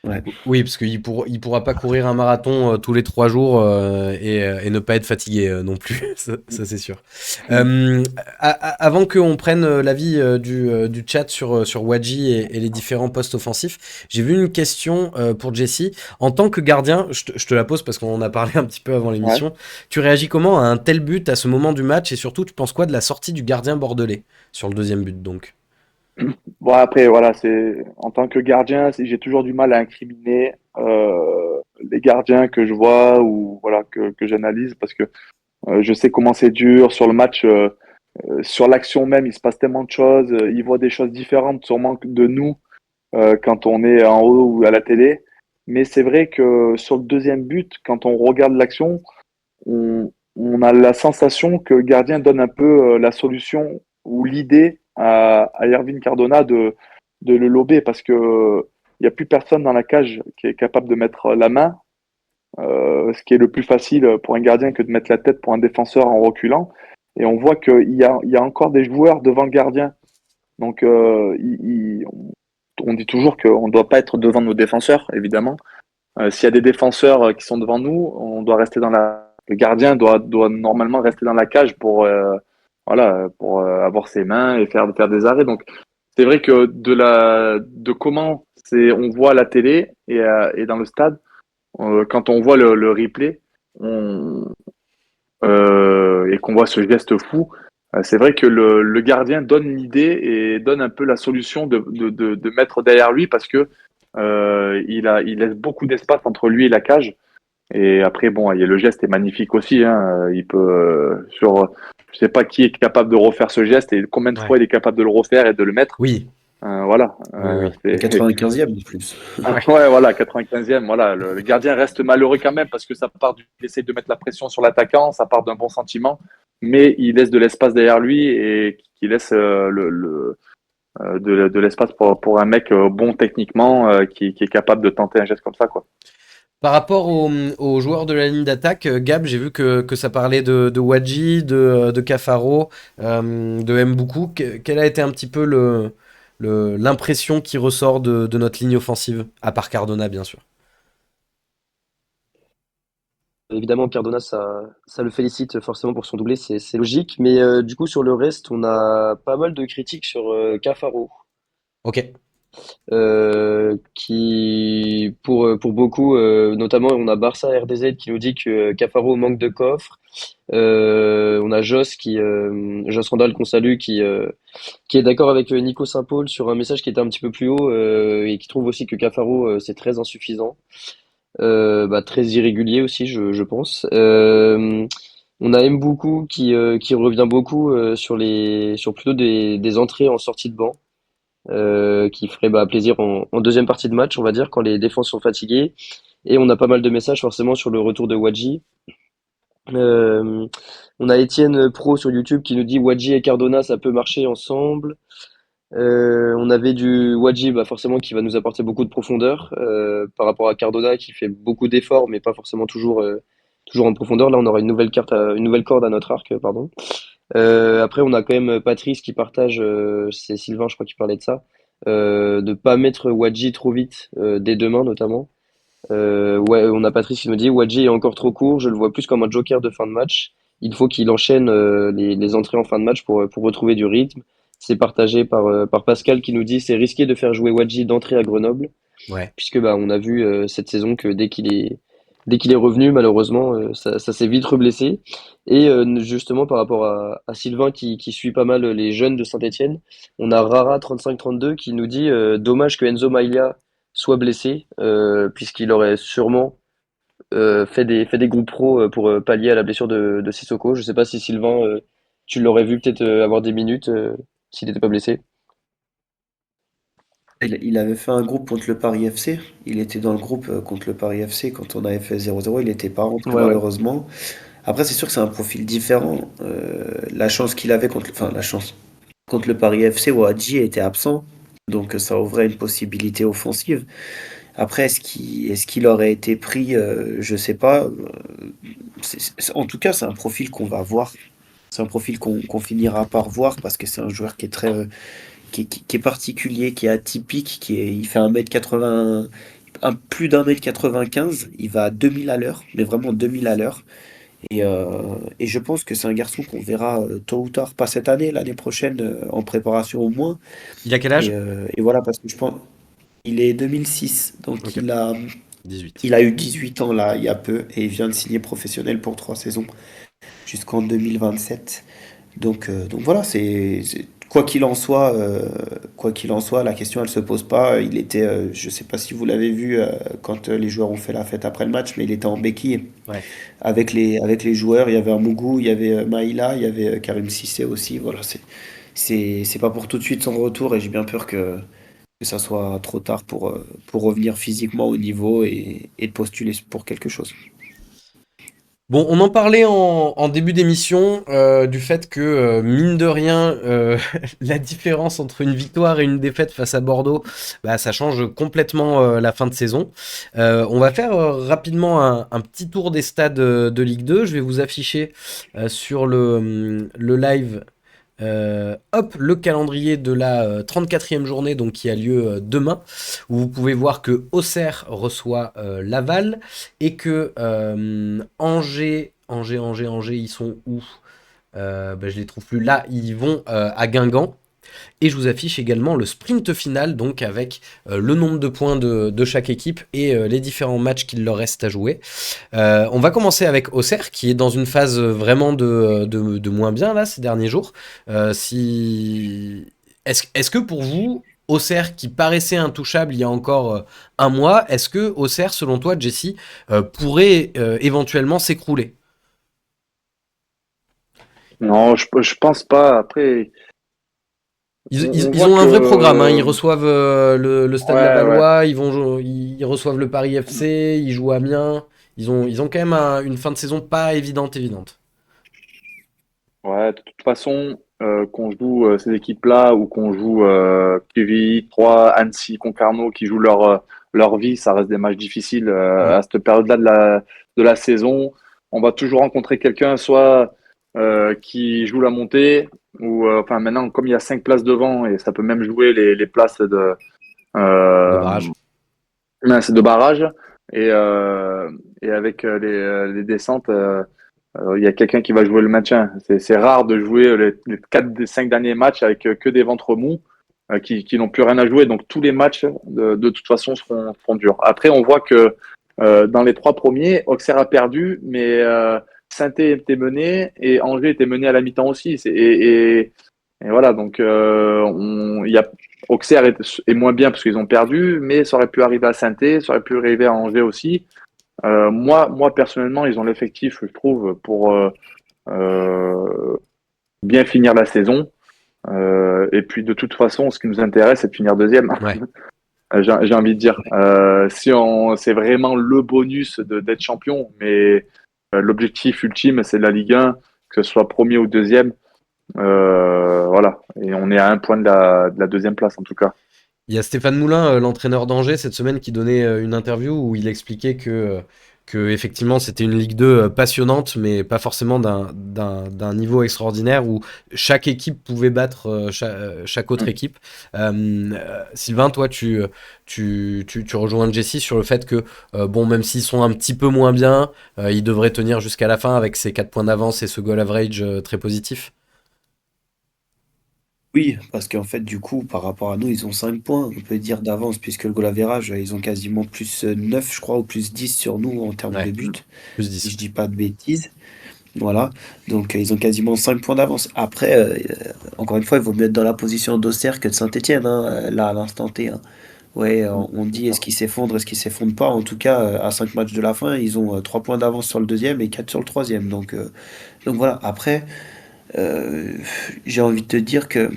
Ouais. Oui, parce il pourra pas courir un marathon tous les 3 jours et ne pas être fatigué non plus, ça, c'est sûr. Euh, Avant qu'on prenne l'avis du chat sur Wadji et les différents postes offensifs, j'ai vu une question pour Jesse. En tant que gardien, je te la pose parce qu'on en a parlé un petit peu avant Ouais. l'émission, tu réagis comment à un tel but à ce moment du match et surtout, tu penses quoi de la sortie du gardien bordelais sur le deuxième but donc? Bon, après, voilà, en tant que gardien, j'ai toujours du mal à incriminer les gardiens que je vois ou voilà que j'analyse parce que je sais comment c'est dur sur le match, sur l'action même, il se passe tellement de choses, ils voient des choses différentes sûrement de nous quand on est en haut ou à la télé. Mais c'est vrai que sur le deuxième but, quand on regarde l'action, on a la sensation que le gardien donne un peu la solution ou l'idée à Irvine Cardona de le lober parce que il n'y a plus personne dans la cage qui est capable de mettre la main, ce qui est le plus facile pour un gardien que de mettre la tête pour un défenseur en reculant. et on voit qu'il y a encore des joueurs devant le gardien. Donc, on dit toujours qu'on ne doit pas être devant nos défenseurs, évidemment. S'il y a des défenseurs qui sont devant nous, on doit rester dans la. Le gardien doit normalement rester dans la cage pour avoir ses mains et faire des arrêts. Donc, c'est vrai que de comment on voit à la télé et dans le stade, quand on voit le replay, et qu'on voit ce geste fou, c'est vrai que le gardien donne l'idée et donne un peu la solution de mettre derrière lui parce que il laisse beaucoup d'espace entre lui et la cage. Et après, bon, le geste est magnifique aussi. Hein. Il peut, je sais pas qui est capable de refaire ce geste et combien de fois Ouais. il est capable de le refaire et de le mettre. Oui, Voilà. oui, oui. Le 95e en plus. Ouais, voilà, 95e. Voilà, le gardien reste malheureux quand même parce que il essaie de mettre la pression sur l'attaquant, ça part d'un bon sentiment, mais il laisse de l'espace derrière lui et qui laisse de l'espace pour un mec bon techniquement qui est capable de tenter un geste comme ça, quoi. Par rapport aux joueurs de la ligne d'attaque, Gab, j'ai vu que ça parlait de Wadji, de Cafaro, de Mboukou. Quelle a été un petit peu l'impression qui ressort de notre ligne offensive, à part Cardona, bien sûr. Évidemment, Cardona, ça le félicite forcément pour son doublé, c'est logique. Mais du coup, sur le reste, on a pas mal de critiques sur Cafaro. Ok, Qui pour beaucoup, notamment on a Barça RDZ qui nous dit que Cafaro manque de coffre. On a Joss Randall qu'on salue qui est d'accord avec Nico Saint-Paul sur un message qui était un petit peu plus haut et qui trouve aussi que Cafaro c'est très insuffisant, très irrégulier aussi je pense. On a Mboukou qui revient beaucoup sur plutôt des entrées en sortie de banc qui ferait plaisir en deuxième partie de match, on va dire, quand les défenses sont fatiguées. Et on a pas mal de messages forcément sur le retour de Wadji. On a Étienne Pro sur YouTube qui nous dit Wadji et Cardona, ça peut marcher ensemble. On avait du Wadji, forcément, qui va nous apporter beaucoup de profondeur par rapport à Cardona qui fait beaucoup d'efforts, mais pas forcément toujours en profondeur. Là, on aura une nouvelle corde à notre arc, pardon. Après, on a quand même Patrice qui partage, c'est Sylvain, je crois, qui parlait de ça, de pas mettre Wadji trop vite, dès demain notamment. Ouais, on a Patrice qui nous dit Wadji est encore trop court, je le vois plus comme un joker de fin de match. Il faut qu'il enchaîne les entrées en fin de match pour retrouver du rythme. C'est partagé par Pascal qui nous dit c'est risqué de faire jouer Wadji d'entrée à Grenoble ouais. puisque on a vu cette saison que dès qu'il est revenu, malheureusement, ça s'est vite reblessé. Et justement, par rapport à Sylvain qui suit pas mal les jeunes de Saint-Etienne, on a Rara 35-32 qui nous dit dommage que Enzo Maïla soit blessé, puisqu'il aurait sûrement fait des groupes pro pour pallier à la blessure de Sissoko. Je sais pas si Sylvain, tu l'aurais vu peut-être avoir des minutes s'il n'était pas blessé. Il avait fait un groupe contre le Paris FC. Il était dans le groupe contre le Paris FC quand on avait fait 0-0. Il n'était pas rentré Ouais, ouais. malheureusement. Après, c'est sûr que c'est un profil différent. La chance qu'il avait enfin la chance. Contre le Paris FC, Ouadji était absent. Donc ça ouvrait une possibilité offensive. Après, est-ce qu'il aurait été pris? Je sais pas. En tout cas, c'est un profil qu'on va voir. C'est un profil qu'on finira par voir parce que c'est un joueur qui est très, qui est particulier, qui est atypique, il fait 1m80, plus d'1m95, il va à 2000 à l'heure, mais vraiment 2000 à l'heure. Et je pense que c'est un garçon qu'on verra tôt ou tard, pas cette année, l'année prochaine, en préparation au moins. Il a quel Et, âge? euh, et voilà, parce que je pense, il est 2006, donc Ok, il a, 18. il a eu 18 ans là, il y a peu, et il vient de signer professionnel pour 3 saisons jusqu'en 2027. Donc voilà, quoi qu'il en soit, la question elle se pose pas. Il était, je sais pas si vous l'avez vu quand les joueurs ont fait la fête après le match, mais il était en béquille Ouais. avec les joueurs. Il y avait Amougou, il y avait Maïla, il y avait Karim Cissé aussi. Voilà, c'est pas pour tout de suite son retour et j'ai bien peur que ça soit trop tard pour revenir physiquement au niveau et de postuler pour quelque chose. Bon, on en parlait en début d'émission du fait que, mine de rien, la différence entre une victoire et une défaite face à Bordeaux, bah, ça change complètement la fin de saison. On va faire rapidement un petit tour des stades de Ligue 2. Je vais vous afficher sur le live hop, le calendrier de la 34e journée donc, qui a lieu demain, où vous pouvez voir que Auxerre reçoit Laval et que Angers, ils sont où Je les trouve plus. Là, ils vont à Guingamp. Et je vous affiche également le sprint final, donc avec le nombre de points de chaque équipe et les différents matchs qu'il leur reste à jouer. On va commencer avec Auxerre, qui est dans une phase vraiment de moins bien là ces derniers jours. Est-ce que pour vous, Auxerre qui paraissait intouchable il y a encore un mois, est-ce que Auxerre, selon toi, Jesse, pourrait éventuellement s'écrouler? Non, je pense pas. Après, on Ils voit ont un que vrai programme, hein. Ils reçoivent le Stade ouais, ouais, Lavallois, ils reçoivent le Paris FC, ils jouent à Amiens. Ils ont quand même une fin de saison pas évidente. ouais. De toute façon, qu'on joue ces équipes-là ou qu'on joue QVI, 3, Annecy, Concarneau, qui jouent leur vie, ça reste des matchs difficiles Mm. à cette période-là de la saison. On va toujours rencontrer quelqu'un, soit qui joue la montée, ou enfin maintenant, comme il y a 5 places devant, et ça peut même jouer les places De euh, barrage. mince, de barrage. Et avec les descentes, il y a quelqu'un qui va jouer le maintien. C'est rare de jouer les 4 des 5 derniers matchs avec que des ventres mous qui n'ont plus rien à jouer. Donc tous les matchs, de toute façon, seront durs. Après, on voit que dans les 3 premiers, Auxerre a perdu, mais Saint-Étienne était mené et Angers était mené à la mi-temps aussi. Et voilà, donc Auxerre est moins bien parce qu'ils ont perdu, mais ça aurait pu arriver à Saint-Étienne, ça aurait pu arriver à Angers aussi. Moi, personnellement, ils ont l'effectif, je trouve, pour euh, bien finir la saison. Et puis, de toute façon, ce qui nous intéresse, c'est de finir deuxième. Ouais. J'ai envie de dire. C'est vraiment le bonus d'être champion, mais l'objectif ultime, c'est la Ligue 1, que ce soit premier ou deuxième. Voilà. Et on est à 1 point de la deuxième place, en tout cas. Il y a Stéphane Moulin, l'entraîneur d'Angers, cette semaine, qui donnait une interview où il expliquait que effectivement c'était une Ligue 2 passionnante, mais pas forcément d'un niveau extraordinaire où chaque équipe pouvait battre chaque autre équipe. Sylvain, toi, tu rejoins Jesse sur le fait que, bon, même s'ils sont un petit peu moins bien, ils devraient tenir jusqu'à la fin avec ces 4 points d'avance et ce goal average très positif. Oui, parce qu'en fait, du coup, par rapport à nous, ils ont 5 points, on peut dire d'avance, puisque le goal average, ils ont quasiment plus 9, je crois, ou plus 10 sur nous en termes de Ouais, buts, plus si je 10. dis pas de bêtises. Voilà, donc ils ont quasiment 5 points d'avance. Après, encore une fois, il vaut mieux être dans la position d'Auxerre que de Saint-Étienne, là, à l'instant T, hein. Ouais, on dit est-ce qu'ils s'effondrent, est-ce qu'ils s'effondrent pas. En tout cas, à 5 matchs de la fin, ils ont 3 points d'avance sur le deuxième et 4 sur le troisième. Donc voilà, après, euh, j'ai envie de te dire que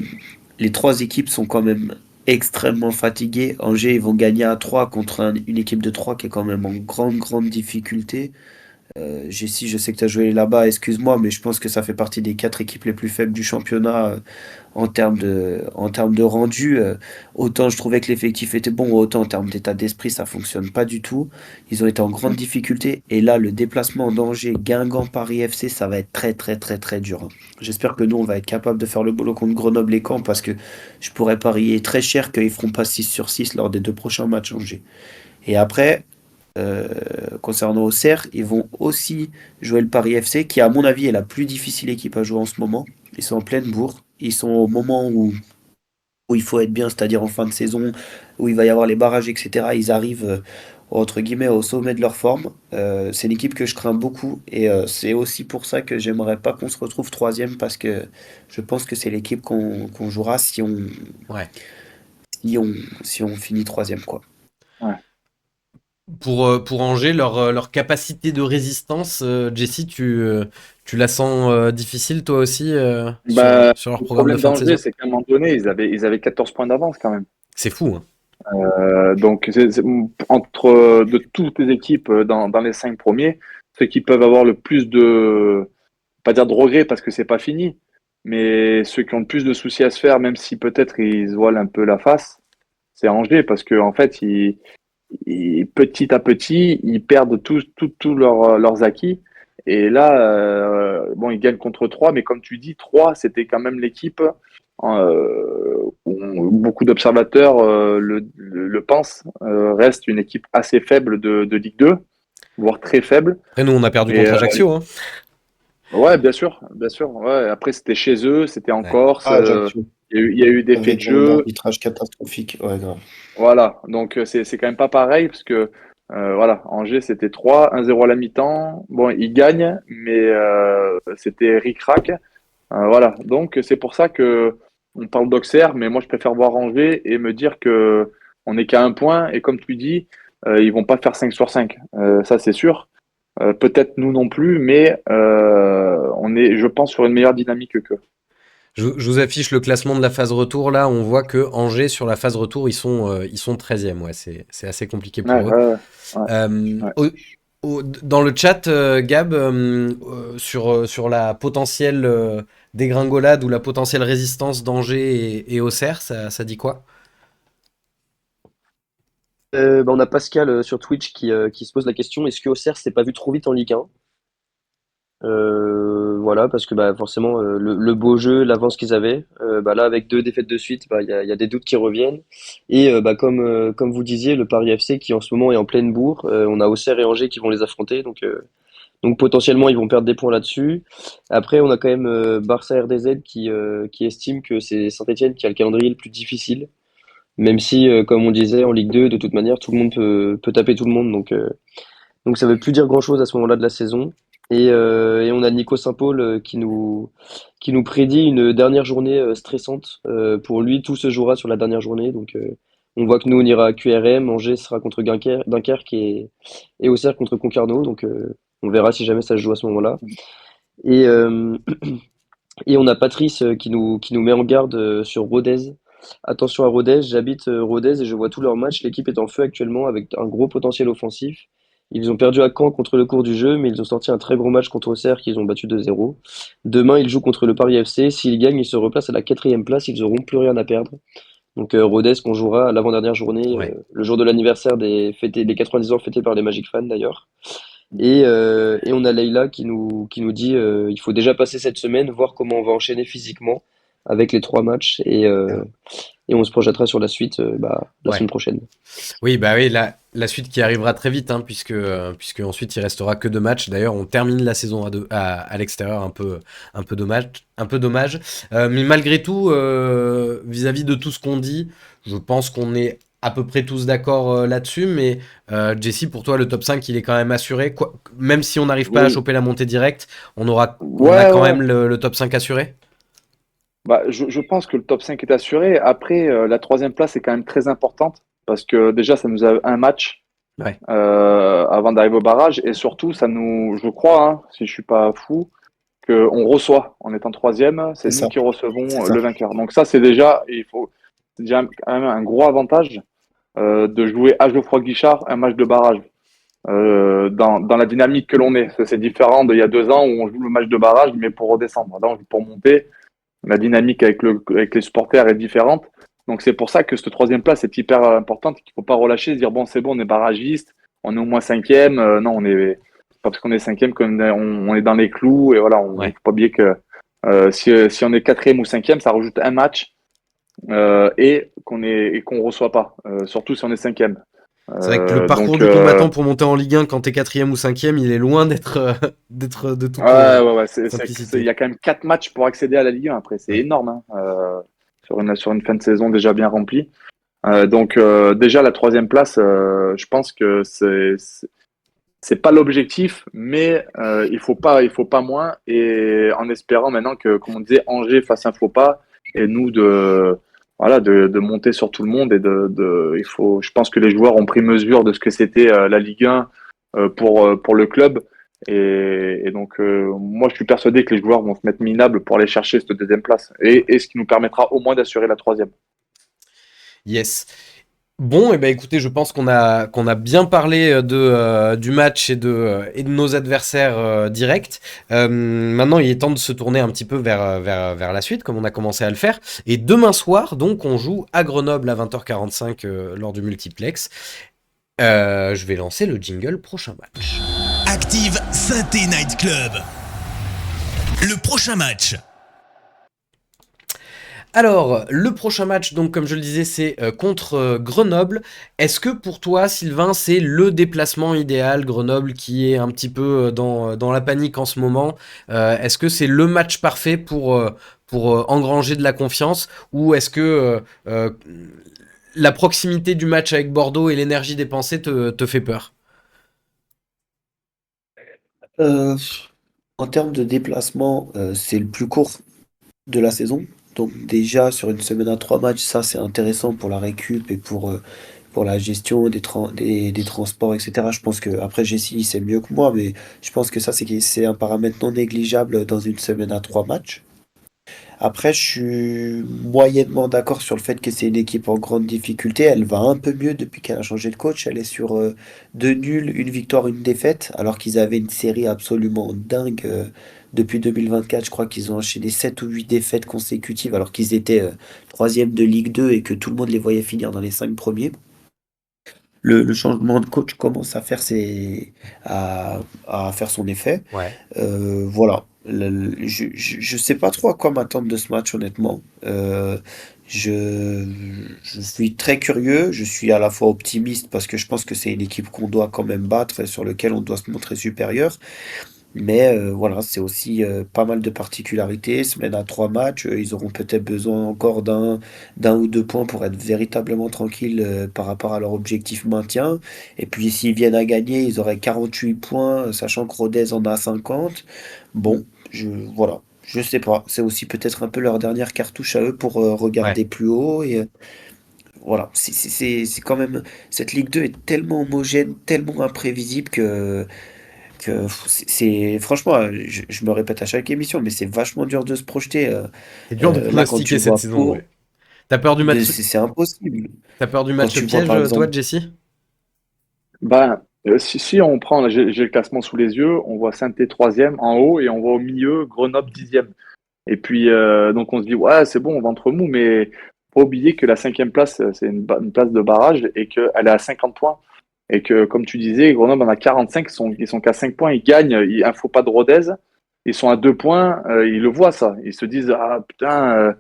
les 3 équipes sont quand même extrêmement fatiguées. Angers, ils vont gagner à 3 contre une équipe de 3 qui est quand même en grande difficulté. Jessie, je sais que tu as joué là-bas, excuse-moi, mais je pense que ça fait partie des 4 équipes les plus faibles du championnat en termes de rendu. Autant je trouvais que l'effectif était bon, autant en termes d'état d'esprit, ça fonctionne pas du tout. Ils ont été en grande difficulté et là, le déplacement en danger Guingamp-Paris FC, ça va être très dur, hein. J'espère que nous, on va être capable de faire le boulot contre Grenoble et Caen parce que je pourrais parier très cher qu'ils feront pas 6 sur 6 lors des 2 prochains matchs Angers. Et après, euh, concernant Auxerre, ils vont aussi jouer le Paris FC, qui à mon avis est la plus difficile équipe à jouer en ce moment. Ils sont en pleine bourre. Ils sont au moment où il faut être bien, c'est-à-dire en fin de saison, où il va y avoir les barrages, etc. Ils arrivent, entre guillemets, au sommet de leur forme. C'est une équipe que je crains beaucoup et c'est aussi pour ça que j'aimerais pas qu'on se retrouve troisième parce que je pense que c'est l'équipe qu'on jouera Ouais. si on, si on finit troisième, quoi. Ouais. Pour Angers, leur capacité de résistance, Jessie, tu la sens difficile toi aussi Bah, sur leur le programme de problème fin de d'Angers, saison? c'est qu'à un moment donné, ils avaient 14 points d'avance quand même. C'est fou, hein. Donc, entre de toutes les équipes dans les 5 premiers, ceux qui peuvent avoir le plus pas dire de regrets parce que c'est pas fini, mais ceux qui ont le plus de soucis à se faire, même si peut-être ils se voilent un peu la face, c'est Angers parce que en fait, petit à petit, ils perdent tous leurs acquis. Et là, bon, ils gagnent contre 3, mais comme tu dis, 3, c'était quand même l'équipe où beaucoup d'observateurs le pensent, reste une équipe assez faible de Ligue 2, voire très faible. Après, nous, on a perdu Et contre Ajaccio. Hein. ouais, bien sûr, bien sûr. Ouais. Après, c'était chez eux, c'était en Ouais. Corse. Ajaccio. Il y a eu des faits de Avec un jeu. arbitrage catastrophique. Ouais, grave. Voilà, donc c'est quand même pas pareil parce que voilà, Angers c'était 3, 1-0 à la mi-temps. Bon, ils gagnent, mais c'était ric-rac. Voilà, donc c'est pour ça que on parle d'Auxerre, mais moi je préfère voir Angers et me dire que on n'est qu'à un point et comme tu dis, ils vont pas faire 5 sur 5. Ça c'est sûr. Peut-être nous non plus, mais on est, je pense, sur une meilleure dynamique qu'eux. Je vous affiche le classement de la phase retour. Là, on voit que Angers, sur la phase retour, ils sont 13e. Ouais, c'est assez compliqué Ouais, pour eux. ouais, ouais. Ouais. Dans le chat, Gab, sur la potentielle dégringolade ou la potentielle résistance d'Angers et Auxerre, ça dit quoi? On a Pascal sur Twitch qui se pose la question, est-ce que Auxerre s'est pas vu trop vite en Ligue 1? Voilà, parce que bah, forcément, le beau jeu, l'avance qu'ils avaient, bah, là, avec 2 défaites de suite, bah, il y a des doutes qui reviennent. Et bah, comme vous disiez, le Paris FC qui en ce moment est en pleine bourre, on a Auxerre et Angers qui vont les affronter, donc potentiellement ils vont perdre des points là-dessus. Après, on a quand même Barça RDZ qui estime que c'est Saint-Etienne qui a le calendrier le plus difficile, même si, comme on disait, en Ligue 2, de toute manière, tout le monde peut taper tout le monde, donc ça veut plus dire grand-chose à ce moment-là de la saison. Et on a Nico Saint-Paul qui nous prédit une dernière journée stressante. Pour lui, tout se jouera sur la dernière journée. Donc on voit que nous, on ira à QRM, Angers sera contre Dunkerque et Auxerre contre Concarneau. Donc on verra si jamais ça se joue à ce moment-là. Et, euh, et on a Patrice qui nous met en garde sur Rodez. Attention à Rodez, j'habite Rodez et je vois tous leurs matchs. L'équipe est en feu actuellement avec un gros potentiel offensif. Ils ont perdu à Caen contre le cours du jeu, mais ils ont sorti un très gros match contre Auxerre qu'ils ont battu 2-0. Demain, ils jouent contre le Paris FC. S'ils gagnent, ils se replacent à la 4e place. Ils n'auront plus rien à perdre. Donc Rodez qu'on jouera à l'avant-dernière journée, Ouais. le jour de l'anniversaire des 90 ans fêtés par les Magic Fans d'ailleurs. Et on a Leïla qui nous dit il faut déjà passer cette semaine, voir comment on va enchaîner physiquement avec les 3 matchs et on se projettera sur la suite la Ouais. semaine prochaine. Oui, bah oui, la suite qui arrivera très vite, hein, puisque ensuite il restera que 2 matchs. D'ailleurs, on termine la saison à l'extérieur, un peu dommage. Mais malgré tout, vis-à-vis de tout ce qu'on dit, je pense qu'on est à peu près tous d'accord là-dessus. Mais Jesse, pour toi, le top 5, il est quand même assuré. Même si on n'arrive pas à Oui. choper la montée directe, on a Ouais, quand ouais. même le top 5 assuré. Bah, je pense que le top 5 est assuré. Après, la troisième place est quand même très importante parce que déjà, ça nous a un match Ouais. avant d'arriver au barrage et surtout, ça nous, je crois, hein, si je suis pas fou, qu'on reçoit en étant troisième, c'est C'est nous ça. qui recevons C'est ça. le vainqueur. Donc ça, c'est déjà quand même un gros avantage de jouer à Geoffroy Guichard un match de barrage. Dans la dynamique que l'on est. C'est différent d'il y a 2 ans où on joue le match de barrage, mais pour redescendre. Là, on joue pour monter. La dynamique avec les supporters est différente. Donc c'est pour ça que cette troisième place est hyper importante, qu'il ne faut pas relâcher, se dire bon c'est bon, on est barragiste, on est au moins cinquième. Non, on est pas parce qu'on est cinquième qu'on est dans les clous et voilà, on ne Ouais. faut pas oublier que si on est quatrième ou cinquième, ça rajoute un match et qu'on reçoit pas, surtout si on est cinquième. C'est vrai que le parcours Donc du combattant pour monter en Ligue 1 quand t'es 4e ou 5e, il est loin d'être de toute ouais, il simplicité. y a quand même 4 matchs pour accéder à la Ligue 1 après, c'est Ouais. énorme hein, sur une fin de saison déjà bien remplie. Donc déjà la troisième place, je pense que c'est pas l'objectif, mais il faut pas moins et en espérant maintenant que, comme on disait, Angers fasse un faux pas et nous de monter sur tout le monde et je pense que les joueurs ont pris mesure de ce que c'était la Ligue 1 pour le club et donc moi je suis persuadé que les joueurs vont se mettre minables pour aller chercher cette deuxième place et ce qui nous permettra au moins d'assurer la troisième. Yes. Bon, et ben écoutez, je pense qu'on a bien parlé du match et de nos adversaires directs. Maintenant, il est temps de se tourner un petit peu vers la suite, comme on a commencé à le faire. Et demain soir, donc, on joue à Grenoble à 20h45 lors du multiplex. Je vais lancer le jingle prochain match. Active Synthé Night Club. Le prochain match. Alors, le prochain match, donc comme je le disais, c'est contre Grenoble. Est-ce que pour toi, Sylvain, c'est le déplacement idéal, Grenoble, qui est un petit peu dans la panique en ce moment? Est-ce que c'est le match parfait pour engranger de la confiance? Ou est-ce que la proximité du match avec Bordeaux et l'énergie dépensée te fait peur? Euh, En termes de déplacement, c'est le plus court de la saison. Donc déjà, sur une semaine à 3 matchs, ça c'est intéressant pour la récup et pour la gestion des transports, etc. Je pense que, après Jessie, c'est mieux que moi, mais je pense que ça c'est un paramètre non négligeable dans une semaine à 3 matchs. Après, je suis moyennement d'accord sur le fait que c'est une équipe en grande difficulté. Elle va un peu mieux depuis qu'elle a changé de coach. Elle est sur 2 nuls, une victoire, une défaite, alors qu'ils avaient une série absolument dingue depuis 2024. Je crois qu'ils ont enchaîné 7 ou 8 défaites consécutives, alors qu'ils étaient troisième de Ligue 2 et que tout le monde les voyait finir dans les 5 premiers. Le changement de coach commence à faire son effet. Ouais. Voilà. Je sais pas trop à quoi m'attendre de ce match, honnêtement. Je, je suis très curieux. Je suis à la fois optimiste parce que je pense que c'est une équipe qu'on doit quand même battre et sur laquelle on doit se montrer supérieur. Mais voilà, c'est aussi pas mal de particularités. Semaine à 3 matchs, ils auront peut-être besoin encore d'un ou 2 points pour être véritablement tranquilles par rapport à leur objectif maintien. Et puis s'ils viennent à gagner, ils auraient 48 points, sachant que Rodez en a 50. Bon, voilà, je sais pas. C'est aussi peut-être un peu leur dernière cartouche à eux pour Ouais. regarder plus haut. Et voilà, c'est quand même. Cette Ligue 2 est tellement homogène, tellement imprévisible que franchement, je me répète à chaque émission, mais c'est vachement dur de se projeter. C'est dur de Là, quand tu pronostiquer cette vois saison, Pau, ouais. T'as peur du match, c'est impossible. t'as peur du Quand match tu vois, piège, par toi, exemple, Jesse? Ben, si on prend, là, j'ai le classement sous les yeux, on voit Saint-Étienne troisième en haut et on voit au milieu Grenoble dixième. Et puis, donc on se dit, ouais, c'est bon, on va entre mou, mais faut pas oublier que la cinquième place, c'est une place de barrage et qu'elle est à 50 points. Et que, comme tu disais, Grenoble en a 45, ils sont qu'à 5 points, ils gagnent, il ne faut pas de Rodez, ils sont à 2 points, ils le voient ça. Ils se disent, ah putain,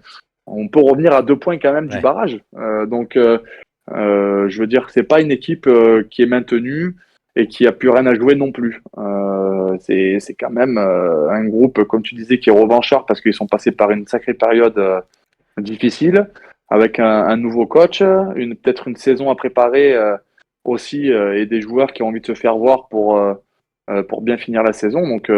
on peut revenir à 2 points quand même du Ouais. barrage. Je veux dire que c'est pas une équipe qui est maintenue et qui a plus rien à jouer non plus. C'est quand même un groupe, comme tu disais, qui est revanchard parce qu'ils sont passés par une sacrée période difficile avec un nouveau coach, peut-être une saison à préparer aussi et des joueurs qui ont envie de se faire voir pour bien finir la saison. Donc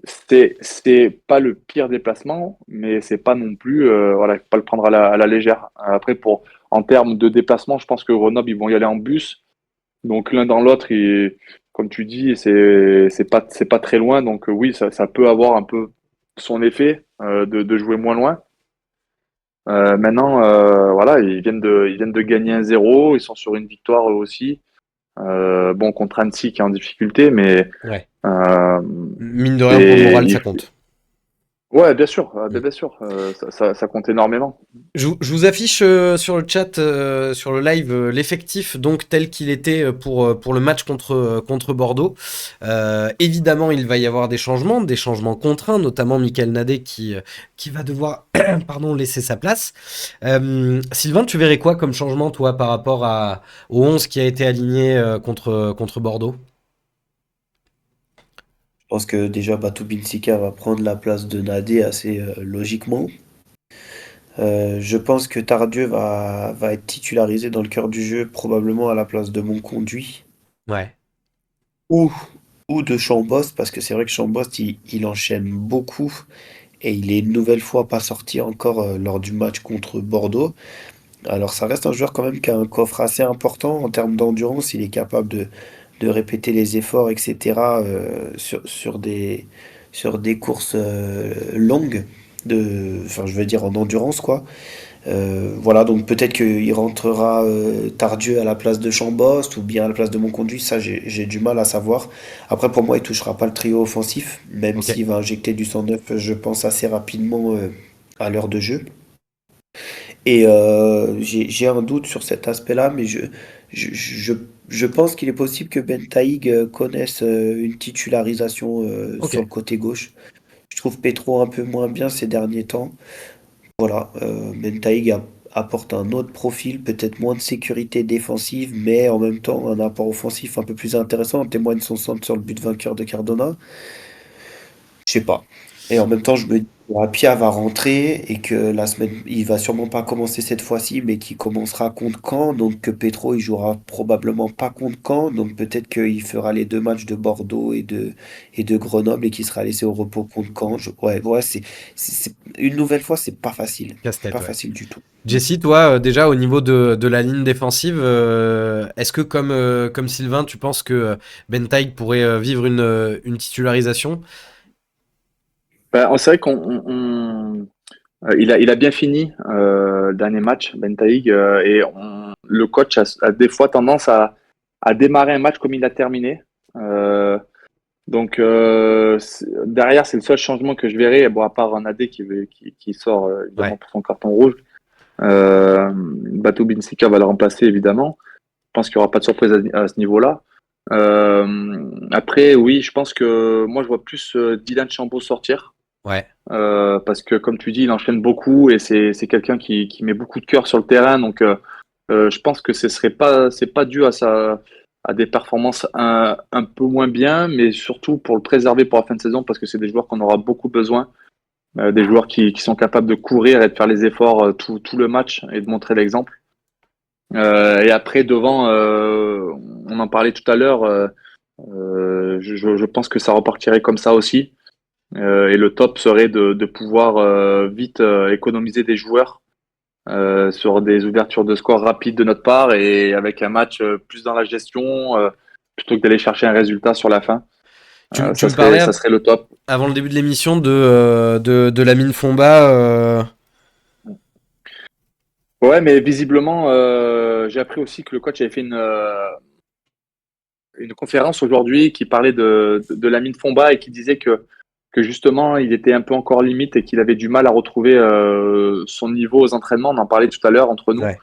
c'est pas le pire déplacement, mais c'est pas non plus voilà, faut pas le prendre à la légère. Après en termes de déplacement, je pense que Grenoble ils vont y aller en bus. Donc l'un dans l'autre, comme tu dis, c'est pas très loin. Donc oui, ça peut avoir un peu son effet de jouer moins loin. Maintenant, voilà, ils viennent de gagner 1-0, ils sont sur une victoire eux aussi. Bon, contre Annecy qui est en difficulté, mais Ouais. euh, Mine de rien, pour le c'est, moral, ça compte. ouais, bien sûr, Mm. bien sûr, ça compte énormément. Je vous affiche sur le chat, sur le live, l'effectif donc tel qu'il était pour le match contre Bordeaux. Évidemment, il va y avoir des changements contraints, notamment Michael Nadé qui va devoir pardon, laisser sa place. Sylvain, tu verrais quoi comme changement, toi, par rapport au 11 qui a été aligné contre Bordeaux? je pense que déjà Batou Binsika va prendre la place de Nadé assez logiquement. Je pense que Tardieu va être titularisé dans le cœur du jeu, probablement à la place de Monconduit Ouais, ou, ou de Chambost, parce que c'est vrai que Chambost, il enchaîne beaucoup et il est une nouvelle fois pas sorti encore lors du match contre Bordeaux. Alors ça reste un joueur quand même qui a un coffre assez important en termes d'endurance. Il est capable de répéter les efforts, etc. Sur des courses longues, enfin je veux dire en endurance quoi. Voilà, donc peut-être qu'il rentrera Tardieu à la place de Chambost ou bien à la place de Monconduit, ça j'ai du mal à savoir. Après, pour moi, il touchera pas le trio offensif, même Ok. s'il va injecter du 109, je pense, assez rapidement à l'heure de jeu. Et j'ai un doute sur cet aspect-là, mais je, je, je pense qu'il est possible que Ben Taïg connaisse une titularisation Ok. sur le côté gauche. Je trouve Petro un peu moins bien ces derniers temps. Voilà, Ben Taïg apporte un autre profil, peut-être moins de sécurité défensive, mais en même temps un apport offensif un peu plus intéressant. En témoigne son centre sur le but vainqueur de Cardona. Je sais pas. Et en même temps, je me dis que Apia va rentrer et que la semaine, il va sûrement pas commencer cette fois-ci, mais qu'il commencera contre Caen. Donc que Petro, il jouera probablement pas contre Caen. Donc peut-être qu'il fera les deux matchs de Bordeaux et de Grenoble et qu'il sera laissé au repos contre Caen. Ouais, une nouvelle fois, c'est pas facile. Casse-tête, Pas ouais. facile du tout. Jessie, toi, déjà au niveau de la ligne défensive, est-ce que comme Sylvain, tu penses que Ben Taïg pourrait vivre une titularisation? Ben, c'est vrai il a bien fini le dernier match, Ben Taïg, le coach a des fois tendance à démarrer un match comme il l'a terminé. Euh, Derrière, c'est le seul changement que je verrai, bon, à part un AD qui sort évidemment Ouais. pour son carton rouge. Batou Binsika va le remplacer évidemment. Je pense qu'il n'y aura pas de surprise à ce niveau-là. Après, oui, je pense que moi je vois plus Dylan Chambaud sortir. Ouais. Parce que comme tu dis, il enchaîne beaucoup et c'est quelqu'un qui met beaucoup de cœur sur le terrain. Je pense que c'est pas dû à des performances un peu moins bien, mais surtout pour le préserver pour la fin de saison parce que c'est des joueurs qu'on aura beaucoup besoin, des joueurs qui sont capables de courir et de faire les efforts tout le match et de montrer l'exemple. Et après devant, on en parlait tout à l'heure. Je pense que ça repartirait comme ça aussi. Et le top serait de pouvoir vite économiser des joueurs sur des ouvertures de score rapides de notre part et avec un match plus dans la gestion plutôt que d'aller chercher un résultat sur la fin. Tu me parlais Ça serait le top. avant le début de l'émission de Lamine Fomba. Ouais, mais visiblement, j'ai appris aussi que le coach avait fait une conférence aujourd'hui qui parlait de Lamine Fomba et qui disait que justement, il était un peu encore limite et qu'il avait du mal à retrouver son niveau aux entraînements. On en parlait tout à l'heure entre nous. Ouais.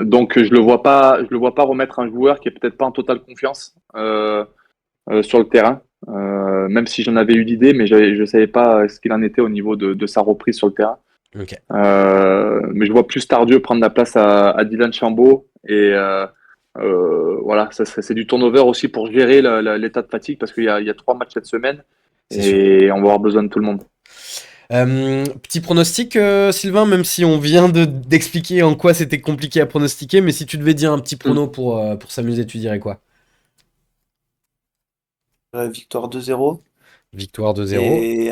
Donc je le vois pas remettre un joueur qui est peut-être pas en totale confiance sur le terrain. Même si j'en avais eu l'idée, mais je savais pas ce qu'il en était au niveau de sa reprise sur le terrain. Ok. Mais je vois plus Tardieu prendre la place à Dylan Chambaud et voilà, c'est du turnover aussi pour gérer l'état de fatigue parce qu'il y a 3 matchs cette semaine C'est sûr. et on va avoir besoin de tout le monde. Petit pronostic, Sylvain, même si on vient d'expliquer en quoi c'était compliqué à pronostiquer, mais si tu devais dire un petit prono pour s'amuser, tu dirais quoi? Victoire 2-0 Victoire 2-0. et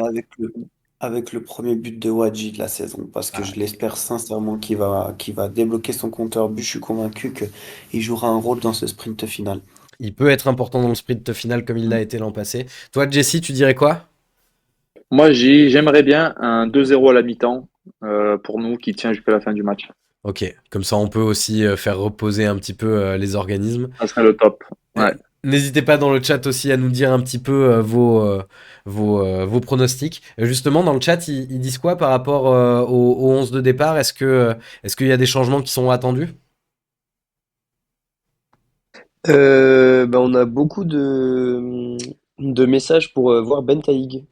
avec le premier but de Wadji de la saison, parce que Ah, je l'espère sincèrement qu'il va débloquer son compteur but. Je suis convaincu qu'il jouera un rôle dans ce sprint final. il peut être important dans le sprint final comme il l'a été l'an passé. Toi, Jesse, tu dirais quoi? Moi, j'aimerais bien un 2-0 à la mi-temps pour nous qui tient jusqu'à la fin du match. Ok, comme ça on peut aussi faire reposer un petit peu les organismes. Ça serait le top. Euh, Ouais. N'hésitez pas dans le chat aussi à nous dire un petit peu vos pronostics. Justement, dans le chat, ils disent quoi par rapport au 11 de départ? Est-ce qu'il y a des changements qui sont attendus? Bah, on a beaucoup de messages pour voir Ben Taïg,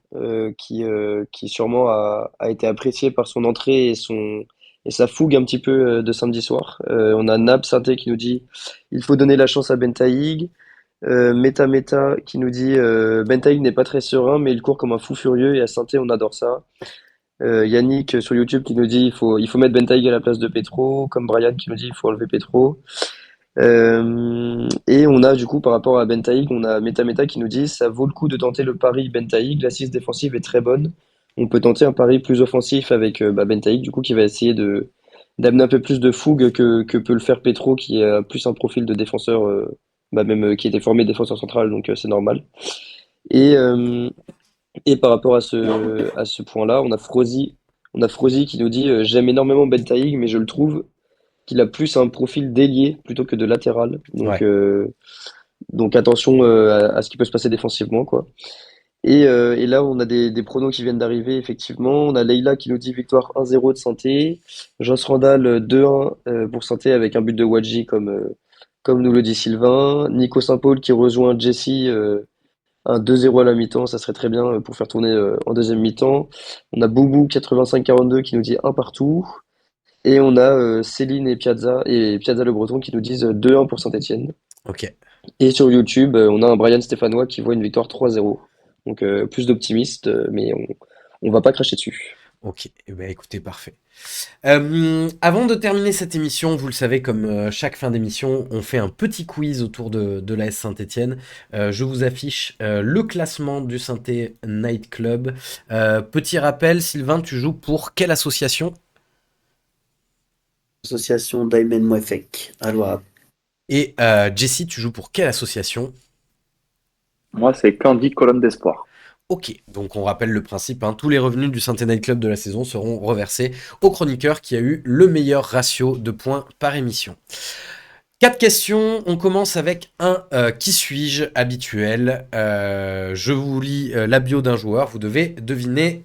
qui sûrement a été apprécié par son entrée et sa fougue un petit peu de samedi soir. On a Nab Santé qui nous dit il faut donner la chance à Ben Taïg. Meta Meta qui nous dit Ben Taïg n'est pas très serein, mais il court comme un fou furieux et à Santé on adore ça. Yannick sur YouTube qui nous dit il faut mettre Ben Taïg à la place de Petro, comme Brian qui nous dit il faut enlever Petro. Et on a du coup par rapport à Bentaïg, on a Meta Meta qui nous dit ça vaut le coup de tenter le pari Bentaïg, l'assise défensive est très bonne. On peut tenter un pari plus offensif avec Bentaïg du coup qui va essayer de d'amener un peu plus de fougue que peut le faire Petro qui a plus un profil de défenseur même qui était formé défenseur central donc c'est normal. Et, euh, et par rapport à ce point-là, on a Frozy On a Frozy qui nous dit j'aime énormément Bentaïg, mais je le trouve qu'il a plus un profil d'ailier plutôt que de latéral. Ouais. Donc attention à ce qui peut se passer défensivement, quoi. Et là, on a des pronos qui viennent d'arriver, effectivement. On a Leïla qui nous dit victoire 1-0 de Sainté. Joss Randall 2-1 pour Sainté avec un but de Wadji comme nous le dit Sylvain. Nico Saint-Paul qui rejoint Jesse, un 2-0 à la mi-temps. Ça serait très bien pour faire tourner en deuxième mi-temps. On a Boubou 85-42 qui nous dit un partout. Et on a Céline et Piazza Le Breton qui nous disent 2-1 pour Saint-Etienne. Ok. Et sur YouTube, on a un Brian Stéphanois qui voit une victoire 3-0. Donc plus d'optimiste, mais on va pas cracher dessus. Ok, eh ben, écoutez, parfait. Avant de terminer cette émission, vous le savez, comme chaque fin d'émission, on fait un petit quiz autour de l'AS Saint-Etienne. Je vous affiche le classement du Sainté Night Club. Petit rappel, Sylvain, tu joues pour quelle association? Association Diamond Moefek, à Loire. Et Jesse, tu joues pour quelle association? Moi, c'est Candy Colonne d'Espoir. Ok, donc on rappelle le principe, hein, tous les revenus du Sainté Night Club de la saison seront reversés au chroniqueur qui a eu le meilleur ratio de points par émission. 4 questions, on commence avec un qui suis-je habituel. Je vous lis la bio d'un joueur, vous devez deviner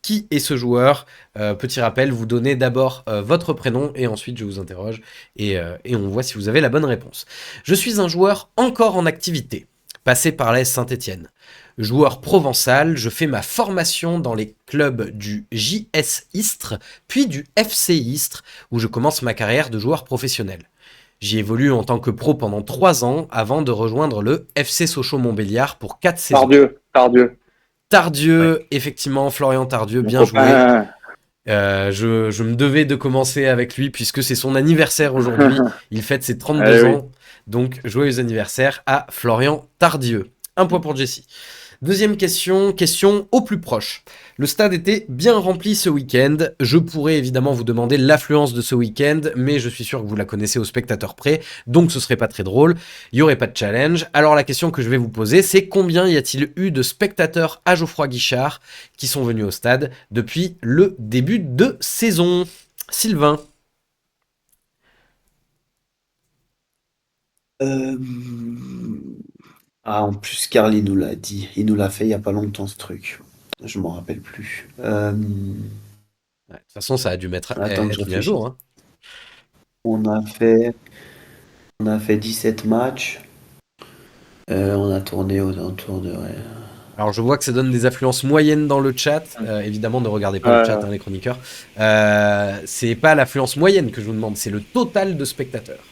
qui est ce joueur. Petit rappel, vous donnez d'abord votre prénom et ensuite je vous interroge et on voit si vous avez la bonne réponse. Je suis un joueur encore en activité, passé par l'AS Saint-Etienne. Joueur provençal, je fais ma formation dans les clubs du JS Istres, puis du FC Istres, où je commence ma carrière de joueur professionnel. J'y évolue en tant que pro pendant 3 ans avant de rejoindre le FC Sochaux-Montbéliard pour 4 saisons. Tardieu. Tardieu, effectivement, Florian Tardieu, bien joué. Je me devais de commencer avec lui puisque c'est son anniversaire aujourd'hui. Il fête ses 32 ans. Donc, joyeux anniversaire à Florian Tardieu. Un point pour Jesse. Deuxième question au plus proche. Le stade était bien rempli ce week-end. Je pourrais évidemment vous demander l'affluence de ce week-end, mais je suis sûr que vous la connaissez au spectateur près, donc ce serait pas très drôle. Il n'y aurait pas de challenge. Alors la question que je vais vous poser, c'est combien y a-t-il eu de spectateurs à Geoffroy-Guichard qui sont venus au stade depuis le début de saison? Sylvain. En plus, Karl, il nous l'a dit. Il nous l'a fait il n'y a pas longtemps, ce truc. Je m'en rappelle plus. De toute façon, ça a dû mettre Attends que je être mis à jour. Hein. On a fait 17 matchs. On a tourné aux alentours de... Ouais. Alors je vois que ça donne des affluences moyennes dans le chat. Évidemment, ne regardez pas le chat, hein, les chroniqueurs. C'est pas l'affluence moyenne que je vous demande, c'est le total de spectateurs.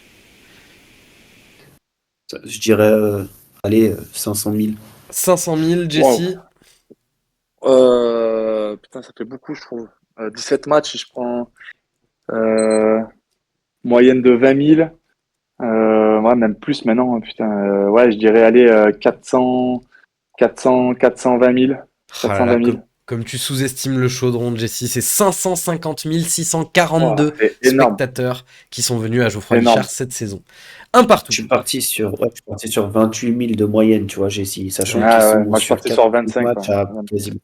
Je dirais, allez, 500 000. 500 000, Jesse. Putain, ça fait beaucoup, je trouve. 17 matchs, je prends moyenne de 20 000. Ouais, même plus maintenant. Putain, ouais, je dirais, allez, 420 000. 420 000. Comme tu sous-estimes le chaudron, Jesse, c'est 550 642 spectateurs qui sont venus à Geoffroy-Guichard cette saison. Un partout. Je suis parti sur 28 000 de moyenne, tu vois, Jessie, sachant qu'ils sont moi, je suis parti sur 25 matchs à quasiment.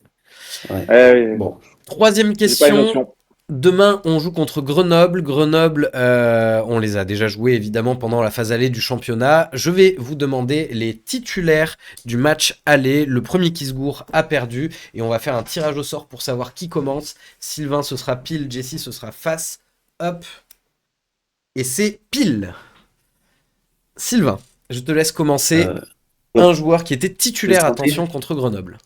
Ouais. Bon. Troisième question. Demain, on joue contre Grenoble. Grenoble, on les a déjà joués évidemment pendant la phase aller du championnat. Je vais vous demander les titulaires du match aller. Le premier qui se gourre a perdu et on va faire un tirage au sort pour savoir qui commence. Sylvain, ce sera pile. Jesse, ce sera face. Hop. Et c'est pile. Sylvain, je te laisse commencer. Un joueur qui était titulaire, attention, contre Grenoble.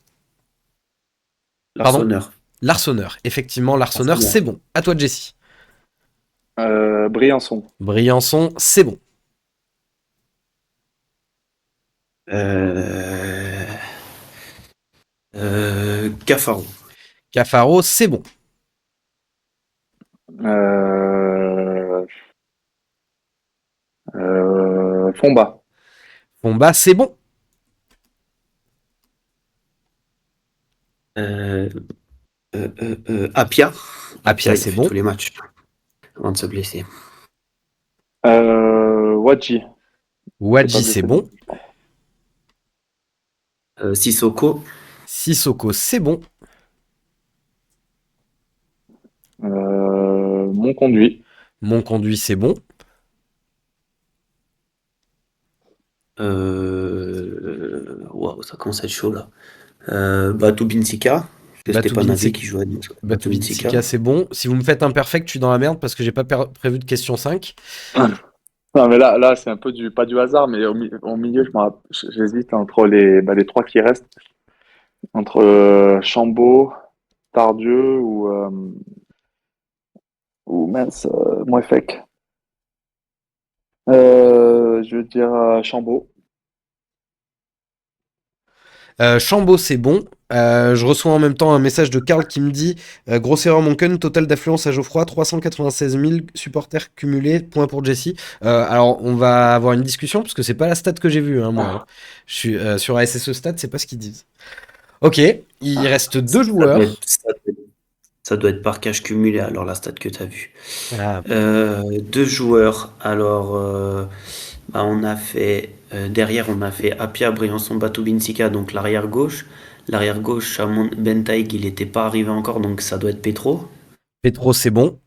Larsonneur. Larsonneur, effectivement, Larsonneur, c'est bon. À toi, Jesse. Briançon. Briançon, c'est bon. Cafaro. Cafaro, c'est bon. Fomba. Fomba, c'est bon. Apia. Apia, c'est bon. Tous les matchs avant de se blesser. Wadji. Wadji, c'est bon. Sissoko. Sissoko, c'est bon. Mon conduit. Mon conduit, c'est bon. Waouh, ça commence à être chaud là. Batu Binsika, parce que c'était Batu pas Navi Binsika, qui jouait. Donc, Batu Batu Binsika, Binsika. c'est bon. Si vous me faites un perfect, je suis dans la merde parce que j'ai pas prévu de question 5. Non, mais là, c'est un peu pas du hasard, mais au milieu, j'hésite entre les trois qui restent, entre Chambaud, Tardieu ou mince, Mouefek. Je veux dire Chambaud. Chambaud, c'est bon. Je reçois en même temps un message de Karl qui me dit grosse erreur, Monken, total d'affluence à Geoffroy, 396 000 supporters cumulés, point pour Jesse. Alors, on va avoir une discussion parce que c'est pas la stat que j'ai vue, hein, moi. Hein. Je suis sur ASSE Stat, c'est pas ce qu'ils disent. Ok, il reste 2 joueurs. Ça doit être par cash cumulé, alors la stat que tu as vue. Ah, 2 joueurs. Alors, on a fait derrière, on a fait Apia, Briançon, Batu Binsika, donc l'arrière gauche. L'arrière gauche, Bentaïg, il n'était pas arrivé encore, donc ça doit être Petro. Petro, c'est bon.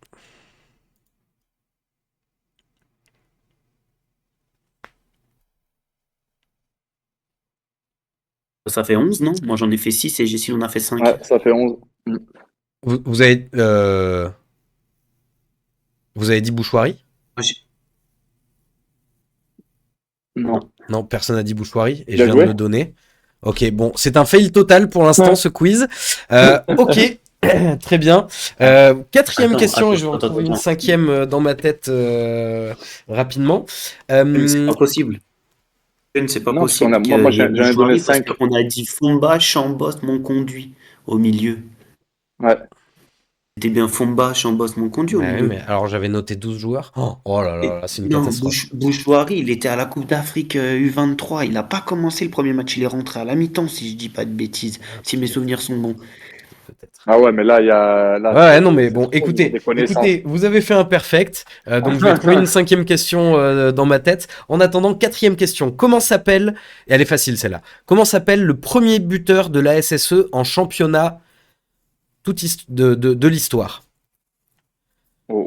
Ça fait 11, non? Moi j'en ai fait 6 et Jessie en a fait 5. Ouais, ça fait 11. Vous avez dit Bouchoirie? Non. Non, personne n'a dit Bouchoirie et je Bien viens de joué. le donner. Ok, bon, c'est un fail total pour l'instant, Ouais. ce quiz. Ok, très bien. Quatrième question, et je vais retrouver une cinquième dans ma tête rapidement. C'est pas possible. C'est pas Non, parce qu'on possible a, moi, qu'il y ait j'en ai donné Bouchoirie parce 5. qu'on a dit Fomba, Chambos, mon conduit au milieu. Ouais. C'était bien Fomba, Chambos, mon conduit au Ouais, milieu. mais alors j'avais noté 12 joueurs. Oh là là, là, c'est une Non, catastrophe. Bouchoirie, il était à la Coupe d'Afrique U23. Il n'a pas commencé le premier match. Il est rentré à la mi-temps, si je dis pas de bêtises, si mes souvenirs sont bons. Peut-être. Ah ouais, mais là, là, Ouais, non, mais c'est bon, trop au niveau des connaissances. écoutez, vous avez fait un perfect, donc je vais trouver une cinquième question dans ma tête. En attendant, quatrième question. Comment s'appelle, et elle est facile celle-là, comment s'appelle le premier buteur de la SSE en championnat de l'histoire? Oh.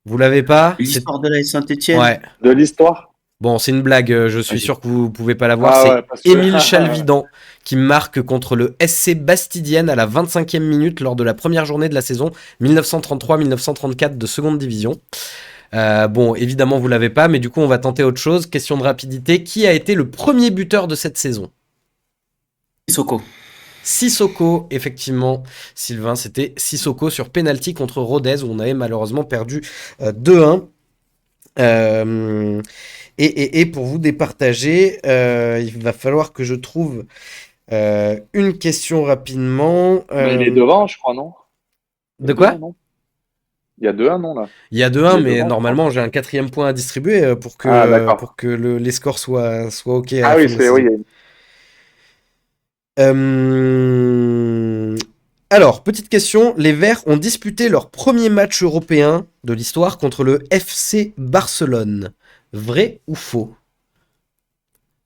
Vous l'avez pas? L'histoire de la Saint-Étienne. Ouais. De l'histoire? Bon, c'est une blague, je suis Vas-y. sûr que vous pouvez pas l'avoir. Ah C'est ouais, parce que... Émile Chalvidan qui marque contre le SC Bastidienne à la 25e minute lors de la première journée de la saison 1933-1934 de seconde division. Bon, évidemment, vous l'avez pas, mais du coup, on va tenter autre chose. Question de rapidité. Qui a été le premier buteur de cette saison? Sissoko. Sissoko, effectivement, Sylvain, c'était Sissoko sur penalty contre Rodez où on avait malheureusement perdu 2-1. Et pour vous départager, il va falloir que je trouve une question rapidement. Mais il est devant, je crois, non? Il y a De quoi? 2-1, non? Il y a 2-1, non, là? Il y a Il 2-1, est mais devant, je normalement j'ai un quatrième point à distribuer Ah, d'accord. pour que les scores soient OK à Ah la oui, fin de la c'est... saison. Oui, Alors, petite question. Les Verts ont disputé leur premier match européen de l'histoire contre le FC Barcelone. Vrai ou faux?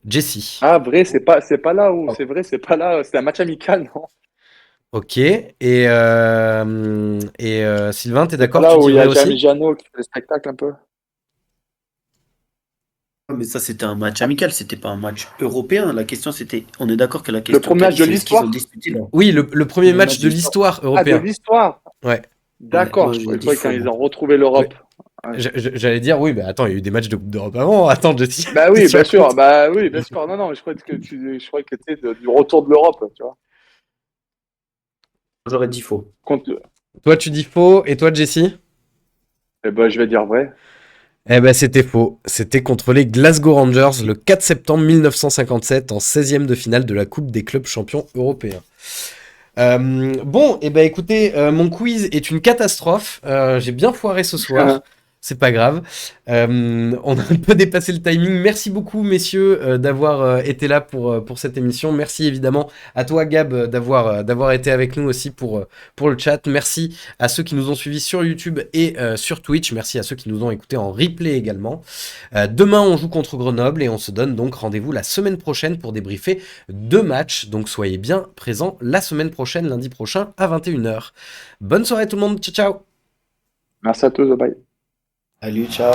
Jesse. Ah, vrai, c'est pas là où... C'est vrai, c'est pas là. C'est un match amical, non? Ok. Sylvain, t'es C'est pas d'accord? là Tu où dis il y vrai a Jamie aussi? Jeannot qui fait le spectacle un peu? Mais ça, c'était un match amical, c'était pas un match européen. La question, c'était. On est d'accord que la Le question premier match de c'est est-ce qu'ils ont l'histoire? disputé là? Oui, le premier Le match match de de l'histoire. l'histoire Ah, de européen. l'histoire? Ouais. Ouais, D'accord, moi je j'ai dit croyais quand faux. ils Moi. ont retrouvé Ouais. l'Europe. Ouais. J'allais dire, oui, bah attends, il y a eu des matchs de Coupe d'Europe avant. Attends, Jesse. Bah qu'est-ce oui, que tu bien sûr. racontes? Bah oui, bien sûr. Non, non, je croyais que tu sais du retour de l'Europe, tu vois. J'aurais dit faux. Toi, tu dis faux, et toi, Jesse? Eh ben, je vais dire vrai. Eh ben, c'était faux. C'était contre les Glasgow Rangers le 4 septembre 1957 en 16e de finale de la Coupe des clubs champions européens. Bon, et ben écoutez, mon quiz est une catastrophe. J'ai bien foiré ce soir. C'est pas grave. On a un peu dépassé le timing. Merci beaucoup, messieurs, d'avoir été là pour cette émission. Merci évidemment à toi, Gab, d'avoir été avec nous aussi pour le chat. Merci à ceux qui nous ont suivis sur YouTube et sur Twitch. Merci à ceux qui nous ont écoutés en replay également. Demain, on joue contre Grenoble et on se donne donc rendez-vous la semaine prochaine pour débriefer 2 matchs. Donc soyez bien présents la semaine prochaine, lundi prochain à 21h. Bonne soirée tout le monde. Ciao, ciao. Merci à tous, bye. Salut, ciao.